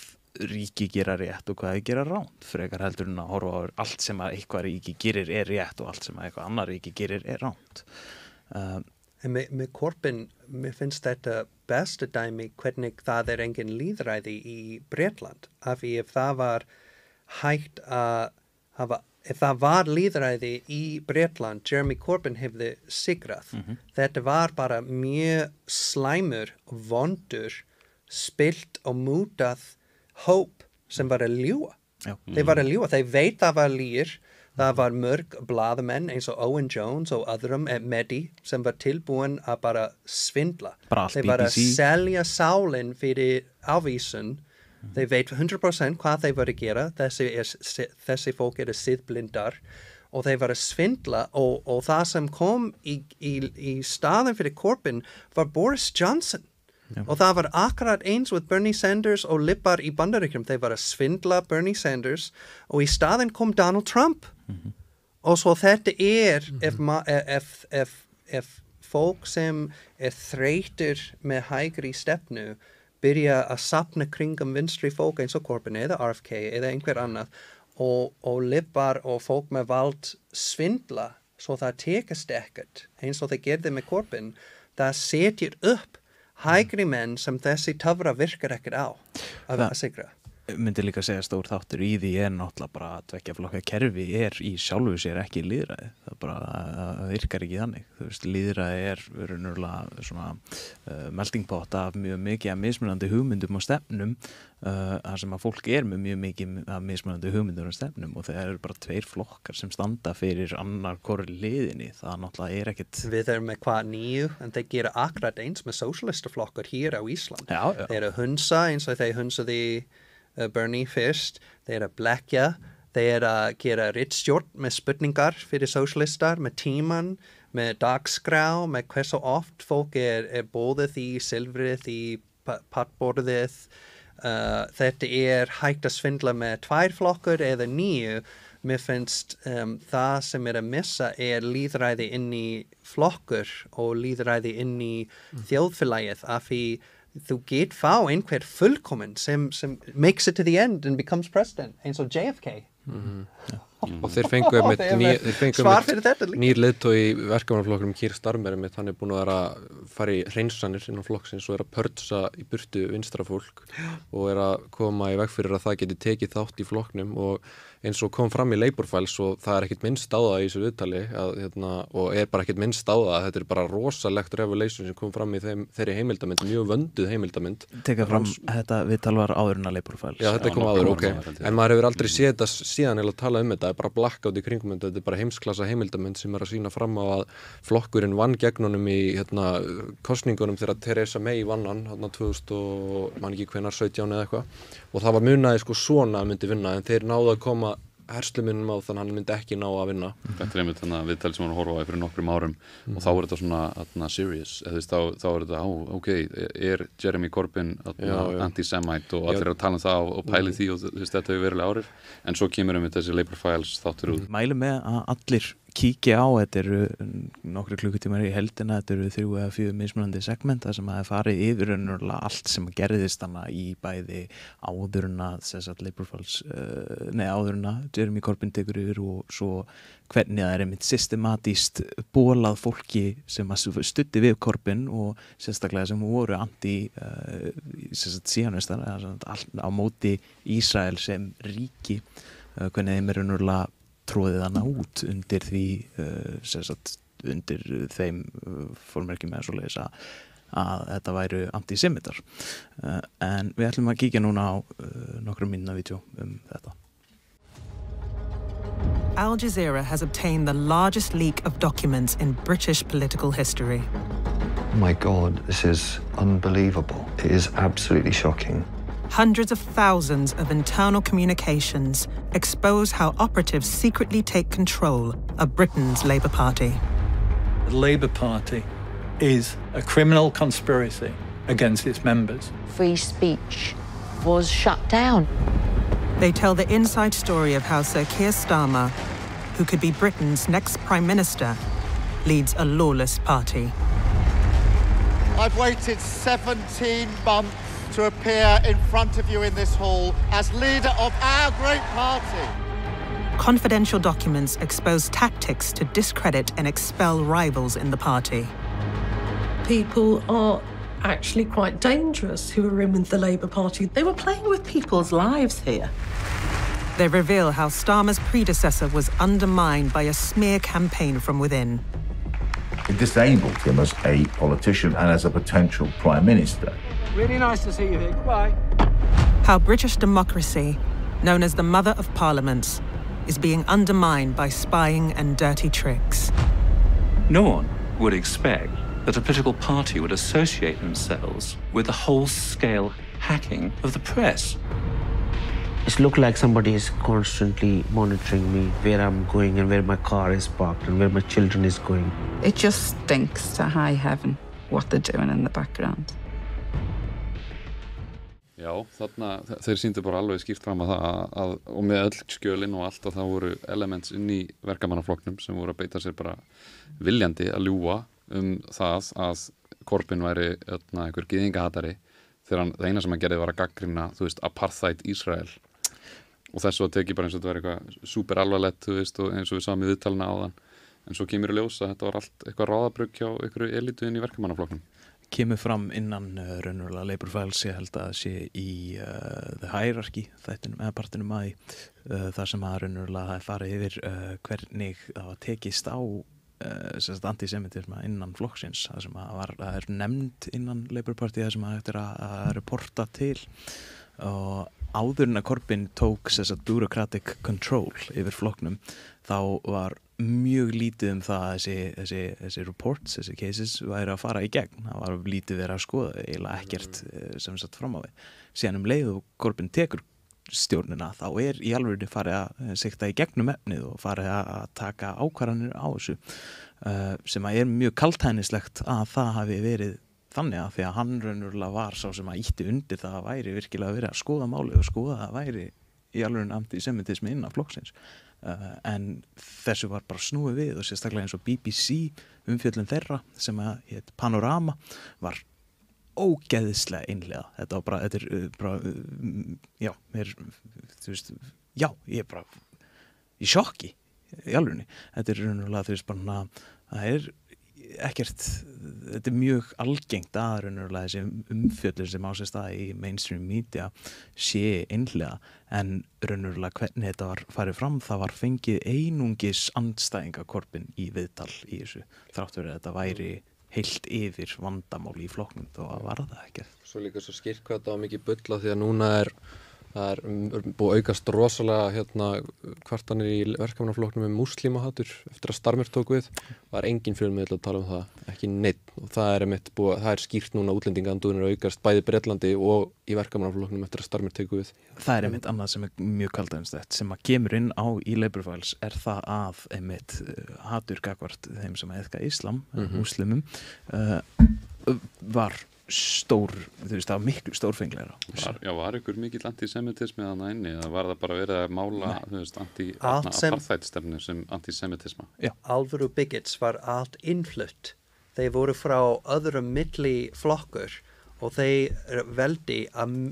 ríki gera rétt og hvað þau gera ránt, frekar heldur en að horfa á allt sem að eitthvað ríki gerir rétt og allt sem að eitthvað annar ríki gerir ránt. Með Corbyn, mér finnst þetta besta dæmi hvernig það engin lýðræði í Bretland, af því ef það var hægt að hafa, ef það var lýðræði í Bretland, Jeremy Corbyn hefði sigrað. Þetta var bara mjög slæmur, vondur, spilt og mútað hóp sem var að ljúga. Þeir var að ljúga, þeir veit það var lýr. Það var mörg blaðamenn eins og Owen Jones og öðrum Medi sem var tilbúin að bara svindla. Þeir var að selja sálinn fyrir ávísun. Þeir veit 100% hvað þeir var að gera. Þessi fólk siðblindar og þeir var að svindla og það sem kom í staðin fyrir Corbyn var Boris Johnson. Og það var akkurat eins with Bernie Sanders og lippar í Bandaríkjunum. Þeir var að svindla Bernie Sanders og í staðin kom Donald Trump. Og svo þetta ef fólk sem þreytur með hægri stefnu byrja að safna kringum vinstri fólk eins og Corbyn eða RFK eða einhver annað og lippar og fólk með vald svindla svo það tekast ekkert eins og þeir gerði með Corbyn, það setjur upp hægri menn sem þessi töfra virkar ekkert á að sigra. Myndi líka segja stór þáttur í því náttúrulega bara að tveggja flokka kerfi í sjálfu sér ekki lýðræði. Það bara það virkar ekki þannig. Þú veist, lýðræði raunverulega svona melting pot af mjög mikið af mismunandi hugmyndum og stefnum þar sem að fólk með mjög mikið af mismunandi hugmyndum og stefnum og það eru bara tveir flokkar sem standa fyrir annar hvoru liðinni. Það náttúrulega ekkert. Við erum með hvað nýju en þeir gera akkurat eins með sósíalistaflokkar hér á Ísland. Já. Þeir eru hunsa eins og þeir hunsaði Bernie fyrst, þeir að blekja, þeir að gera ritstjórn með spurningar fyrir sósíalistar, með tíman, með dagskrá, með hversu oft fólk boðið í silfrið, í pattborðið. Þetta hægt að svindla með 2 flokkar eða 9. Mér finnst það sem að missa lýðræði inn í flokkur og lýðræði inn í þjóðfélagið af því þú get fá einhver fullkominn sem makes it to the end and becomes president eins og JFK. Og þeir fengu nýr leiðtogi í verkamannaflokknum Keir Starmer með hann búin að vera að fara í hreinsanir innan flokksins og að pörsa í burtu vinstra fólk og að koma í veg fyrir að það geti tekið þátt í flokknum og eins og kom fram í Labour Files og það ekkert minnst á það í þessu viðtali og bara ekkert minnst á það, þetta bara rosalegt revelation sem kom fram í þeirri heimildamynd, mjög vönduð heimildamynd. Tekað fram, þetta viðtal var áður en að Labour Files. Já, þetta kom áður, ok. En maður hefur aldrei séð þetta síðan eða tala þetta, bara blackout í kringum þetta bara heimsklassa heimildamynd sem að sýna fram á að flokkurinn vann gegn honum í kosningunum þegar Theresa May vann hann 2000 og man ekki hvenær 17 eða eitthvað og það var munaði svona að myndi vinna en þeir náðu að koma herslumunum á þannig að hann myndi ekki ná að vinna. Þetta einmitt þannig að viðtali sem hann horfa á fyrir nokkrum árum og þá þetta svona serious eða þá þetta, ok, Jeremy Corbyn anti-semite og allir að tala það og pæli því og þetta hefur verulega áhrif en svo kemur þessi Labour Files þáttur út. Mælum með að allir kíkja á, þetta eru nokkru klukkutímar í heldina, þetta eru 3 eða 4 mismunandi segment þar sem að farið yfir allt sem gerðist hana í bæði áður en að Labour Files, áður en að Jeremy Corbyn tekur yfir og svo hvernig það einmitt systematískt bólað fólki sem að studdi við Corbyn og sérstaklega sem voru anti-síanistar á móti Ísrael sem ríki, hvernig þeim raunverulega tróðið hana út undir því undir þeim formerkjum eða svoleiðis að þetta væru antisemitar en við ætlum að kíkja núna á nokkrum mínútna vídeó þetta. Al Jazeera has obtained the largest leak of documents in British political history. Oh my God, this is unbelievable. It is absolutely shocking. Hundreds of thousands of internal communications expose how operatives secretly take control of Britain's Labour Party. The Labour Party is a criminal conspiracy against its members. Free speech was shut down. They tell the inside story of how Sir Keir Starmer, who could be Britain's next Prime Minister, leads a lawless party. I've waited 17 months to appear in front of you in this hall as leader of our great party. Confidential documents expose tactics to discredit and expel rivals in the party. People are actually quite dangerous who are in with the Labour Party. They were playing with people's lives here. They reveal how Starmer's predecessor was undermined by a smear campaign from within. It disabled him as a politician and as a potential Prime Minister. Really nice to see you here. Goodbye. How British democracy, known as the mother of parliaments, is being undermined by spying and dirty tricks. No one would expect that a political party would associate themselves with the whole-scale hacking of the press. It looks like somebody is constantly monitoring me, where I'm going and where my car is parked and where my children is going. It just stinks to high heaven what they're doing in the background. Já, þarna þeir sýndu bara alveg skýrt fram að það og með öll skjölin og allt að það voru elements inn í verkamannaflokknum sem voru að beita sér bara viljandi að ljúga það að Corbyn væri einhver gyðingahatari þegar það eina sem hann gerði var að gagnrýna, apartheid Ísrael og þessu að teki bara eins og þetta var eitthvað super alvarlegt, og eins og við sáum í viðtalina áðan en svo kemur í ljós að þetta var allt eitthvað ráðabrugg hjá einhverju elitu inn í verkamannaflokknum. Kemur fram innan raunverulega Labour Files, ég held að það sé í The Hierarchy þættinum eða partinum að þar sem að raunverulega það farið yfir hvernig það var tekist á antisemitisma innan flokksins, það sem að nefnd innan Labour Party, það sem að þetta að reporta til og áður en að Corbyn tók bureaucratic control yfir flokknum þá var mjög lítið það að þessi reports, þessi cases væri að fara í gegn, það var lítið verið að skoða, eiginlega ekkert sem satt fram á við. Síðan leið og Corbyn tekur stjórnina, þá í alvöru farið að sikta í gegnum efnið og farið að taka ákvarðanir á þessu sem að mjög kaldhæðnislegt að það hafi verið þannig að því að hann raunverulega var sá sem að ýtti undir það að væri virkilega verið að skoða málið og skoða að væri í alvöru antisemitismi innan flokksins en þessu var bara snúið við og sérstaklega eins og BBC umfjöllun þeirra sem að hét Panorama var ógeðislega einlega. Þetta er bara, ég bara sjokki í alvörunni. Þetta raunverulega þú veist bara það ekkert, þetta mjög algengt að raunverulega þessi umfjöllun sem á sér stað í mainstream media sé einhlega, en raunverulega hvernig þetta var farið fram, það var fengið einungis andstæðinga Corbyn í viðtal í þessu, þrátt fyrir að þetta væri heilt yfir vandamál í flokknum, þó að var það ekkert. Svo líka svo skýrt hvað þetta var mikið bulla því að núna það búið að aukast rosalega kvartanir í verkamannaflokknum múslímahatur eftir að Starmer tók við. Var engin fjölmiðill að tala það, ekki neinn. Og það er skýrt núna útlendingaandúðin að aukast bæði Bretlandi og í verkamannaflokknum eftir að Starmer tók við. Það einmitt annað sem mjög kaldæðinstætt sem að kemur inn á í Labour Files það að einmitt hatur gagvart þeim sem iðka íslam, múslimum, var stór, þú veist, það var miklu stórfenglegra. Var ykkur mikill antisemitismi þarna inni, eða var það bara verið að mála, þú veist, apartheidstefnu sem antisemitisma? Alvöru bigots var allt innflutt. Þeir voru frá öðrum milliflokkur og þeir veldi að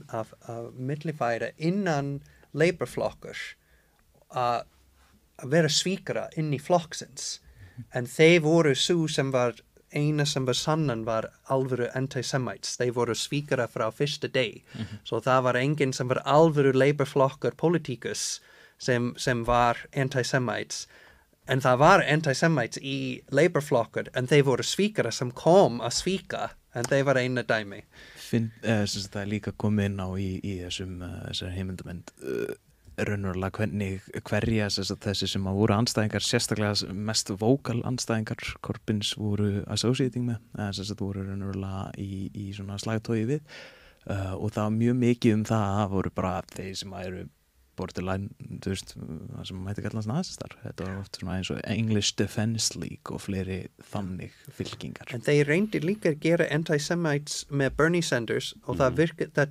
millifæra innan Labour-flokkur að vera svíkara inn í flokksins. En þeir voru svo sem var eina sem var sannan var alvöru anti-semites. Þeir voru svíkara frá fyrsta deg. Så það var enginn sem var alvöru Labour-flokkur politikus sem var anti-semites. En það var anti-semites í Labour-flokkur, en þeir voru svíkara sem kom að svíka, en þeir var eina dæmi. Það líka komið inn á í þessari heimildamönd raunverulega hverja þessi sem að voru andstæðingar, sérstaklega mest vókal andstæðingar Corbyns voru associating með, þess að voru raunverulega í svona slagtogi við og það var mjög mikið það voru bara þeir sem eru borderline, þú veist, það sem mætti kallast nazistar. Þetta var oft svona eins og English Defence League og fleiri þannig fylkingar. En þeir reyndir líka að gera anti-semites með Bernie Sanders og það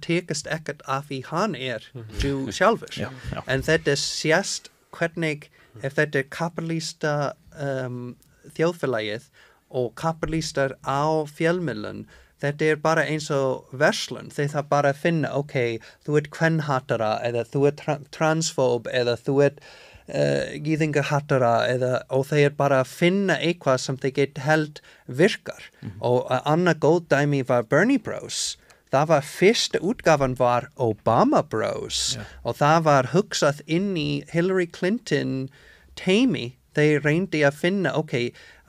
tekast ekkert af í hann Jew sjálfur. En þetta sést hvernig ef þetta kapitalista þjóðfélagið og kapitalistar á fjölmiðlun, þetta bara eins og verslun. Þeir það bara að finna, þú kvenhatara eða þú transfób eða þú gyðingahatara og þeir bara að finna eitthvað sem þeir get held virkar. Og annað góð dæmi var Bernie Bros. Það var fyrsta útgáfan var Obama Bros. Og það var hugsað inn í Hillary Clinton teimi. Þeir reyndi að finna,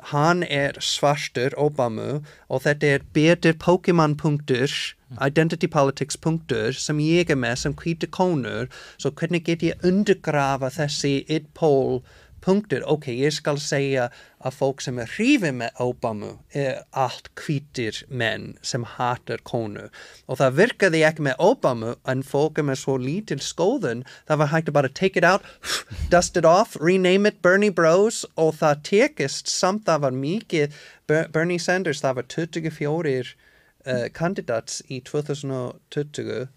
hann svartur Obama og þetta betur Pokémon-punktur, identity politics-punktur sem ég með sem hvíta konur, svo hvernig get ég undergrafa þessi id-pól-punktur? Ég skal segja að fólk sem hrifið með Obama allt hvítir menn sem hatar konur. Og það virkaði ekki með Obama, en fólk með svo lítil skoðun, það var hægt að bara take it out, dust it off, rename it Bernie Bros, og það tekist samt það var mikið, Bernie Sanders, það var 24 kandidats í 2020,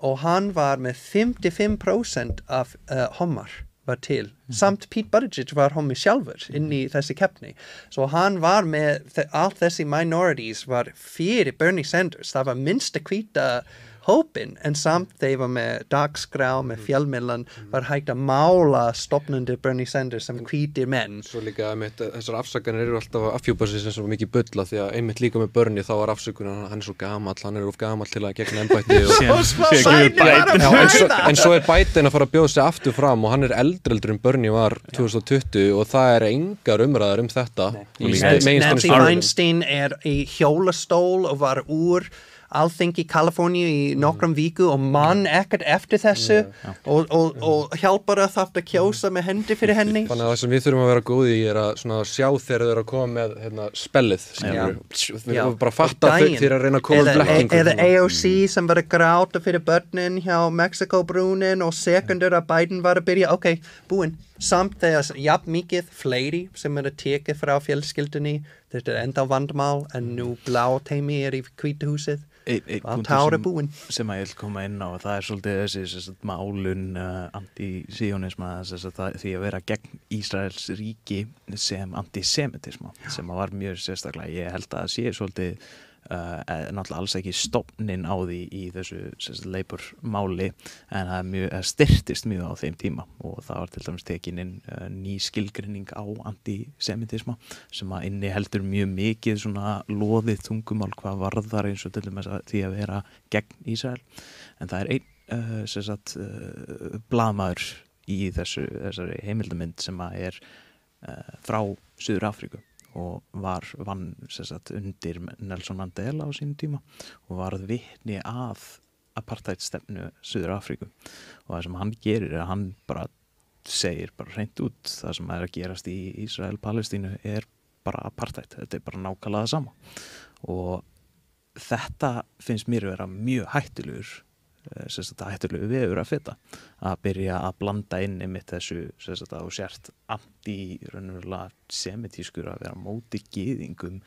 og hann var með 55% af homar. Var til. Samt Pete Buttigieg var homi sjálfur inn í þessi keppni. Så hann var með allt þessi minorities var fyrir Bernie Sanders. Það var minnsta hvíta hópin, en samt þeir var með dagskrá, með fjölmiðlan, var hægt að mála stofnandi Bernie Sanders sem hvítir menn. Svo líka þessar afsakanir eru alltaf að afhjúpa sig sem svo mikið bulla, því að einmitt líka með Bernie þá var afsökunin hann svo gamall, hann of gamall til að gegna embætti en svo Biden að fara að bjóða sig aftur fram og hann eldri en Bernie var 2020 og það engar umræðar þetta. Nancy Feinstein í hjólastól og var úr Alþingi Kaliforníu í nokkrum viku og mann ekkert eftir þessu og hjálpar að þarf að kjósa með hendi fyrir henni. Þannig að það sem við þurfum að vera góði í að sjá þegar þau eru að koma með spellið. Við erum bara að fatta þeir að reyna að koma með blekkingu. Eða AOC sem var að gráta fyrir börnin hjá Mexikobrúnin og sekundur að Biden var að byrja, búinn. Samt þegar jafn mikið fleiri sem að teka frá fjölskyldunni, þetta enda vandamál, en nú blá teimi í Hvíta húsið. Punktur sem ég vil koma inn á, það svolítið þessi málun anti-sionisma, því að vera gegn Ísraels ríki sem antisemitisma, sem var mjög sérstaklega, ég held að sé svolítið náttúrulega alls ekki stofnin á því í þessu Labour-máli en það styrtist mjög á þeim tíma og það var til dæmis tekin inn ný skilgreining á antisemitisma sem að inniheldur mjög mikið svona loðið tungumál hvað varðar eins og til dæmis því að vera gegn Ísrael en það einn blaðmaður í þessari heimildamynd sem að frá Suður-Afríku og vann undir Nelson Mandela á sínum tíma og varð vitni að apartheidstefnu Suður-Afríku og það sem hann gerir hann bara segir bara hreint út það sem að gerast í Ísrael-Palestínu bara apartheid, þetta bara nákvæmlega það sama og þetta finnst mér vera mjög hættulegur hættulegu veður að feta að byrja að blanda inn einmitt þessu og sért raunverulega semitískur að vera móti gyðingum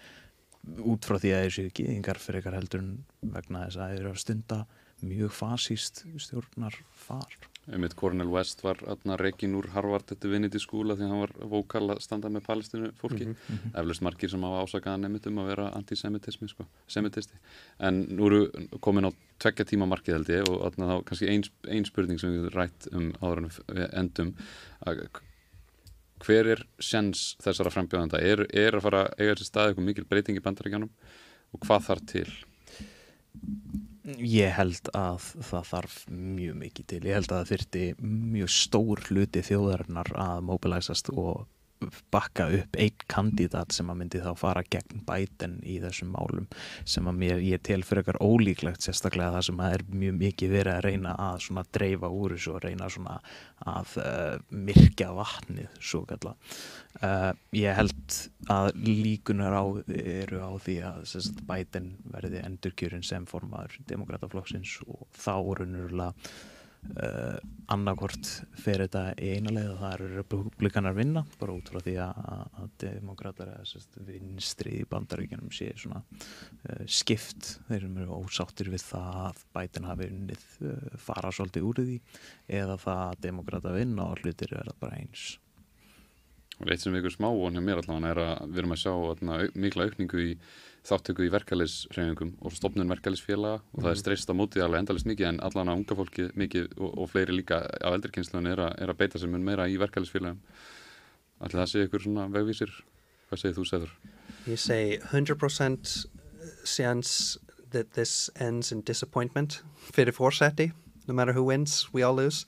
út frá því að þessu gyðingar fyrir ykkar heldur vegna þess að þeir eru að stunda mjög fasíst stjórnarfar. Einmitt Cornel West var rekinn úr Harvard þetta Vinity School því hann var vókal að standa með Palestínu fólki. Eflaust margir sem hafa ásakað hann einmitt að vera antisemitismi semitisti. En nú eru komin á 2 tíma markið held ég og þá kannski ein spurning sem við rætt áður en við endum. Hver séns þessara frambjóðenda? Er að fara að eiga sér stað eitthvað mikil breyting í Bandaríkjunum og hvað þarf til? Ég held að það þarf mjög mikið til. Ég held að það þyrfti mjög stór hluti þjóðarinnar að mobilæsast og bakka upp einn kandidat sem að myndi þá fara gegn Biden í þessum málum sem að ég tel fyrir eitthvað ólíklegt sérstaklega það sem að mjög mikið verið að reyna að svona dreifa úr þessu og reyna svona að myrkja vatnið svo kalla. Ég held að líkunar eru á því að Biden verði endurkjörinn sem formaður Demókrataflokksins og þá raunverulega annarkvort fer þetta í eina leið og það eru republikanar vinna bara út frá því að demókratar vinstri í Bandaríkjunum sé svona skipt þeir eru ósáttir við það að Biden hafi unnið fara svolítið úr því eða það að demókratar vinna og hlutir verða bara eins. Og eitt sem ykkur smávon hjá mér allavega að við erum að sjá mikla aukningu í þáttöku í verkalýðshreyfingum og stofnun verkalýðsfélaga og það streist á móti alveg endalist mikið en allan að unga fólki mikið og fleiri líka af eldri kynslunum að beita sér mun meira í verkalýðsfélagum. Ætli það sé ykkur svona vegvísir? Hvað segir þú, Sæþór? Ég segi 100% chance that this ends in disappointment fyrir forseti. No matter who wins, we all lose.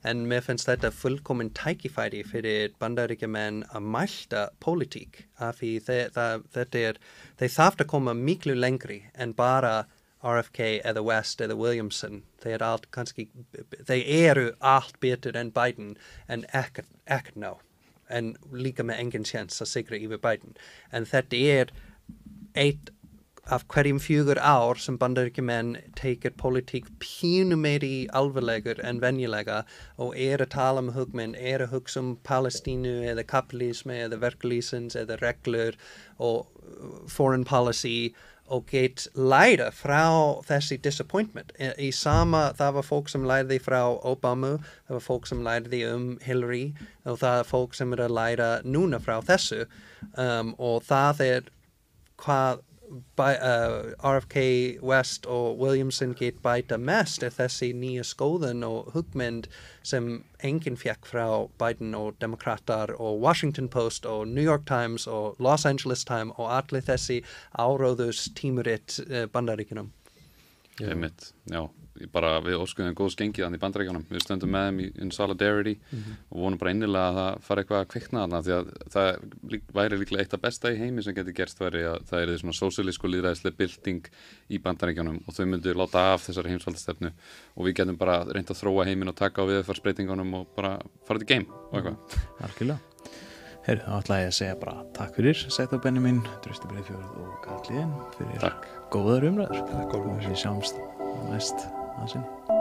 En mér finnst þetta fullkomin tækifæri fyrir Bandaríkjamenn að mælta pólitík af því þeir þarf að koma miklu lengri en bara RFK eða West eða Williamson. Þeir eru allt betur en Biden en ekkert ná. En líka með engin sjans að sigra yfir Biden. En þetta eitt af hverjum 4 ár sem Bandaríkjamenn tekur pólitík pínu meiri alvarlegur en venjulega og að tala hugmynd, að hugsa Palestínu eða kapitalismi eða verkalýðsins eða reglur og foreign policy og læra frá þessi disappointment. Það var fólk sem lærði frá Obama, það var fólk sem lærði Hillary og það fólk sem að læra núna frá þessu og það hvað RFK, West og Williamson bæta mest þessi nýja skoðun og hugmynd sem enginn fekk frá Biden og demokrater og Washington Post og New York Times og Los Angeles Times og allir þessi áróðurs tímaritt Bandaríkjunum. Já, bara við óskuðum góðs gengið þannig í Bandaríkjunum. Við stöndum með þeim in solidarity og vonum bara innilega að það fari eitthvað að kvikna þarna því að það væri líklega eitt af besta í heimi sem getur gerst væri að það svona sósíalísk og lýðræðisleg bylting í Bandaríkjunum og þau myndu láta af þessari heimsvaldastefnu og við getum bara reynt að þróa heiminn og taka á viðfarsbreytingunum og bara fara til game og eitthvað. Algjörlega. Þá ætla ég að segja bara takk fyrir Sæþór Benjamín, Trausta Breiðfjörð og Karli Héðni fyrir góðar umræður. Takk og við sjáumst næst að sinni.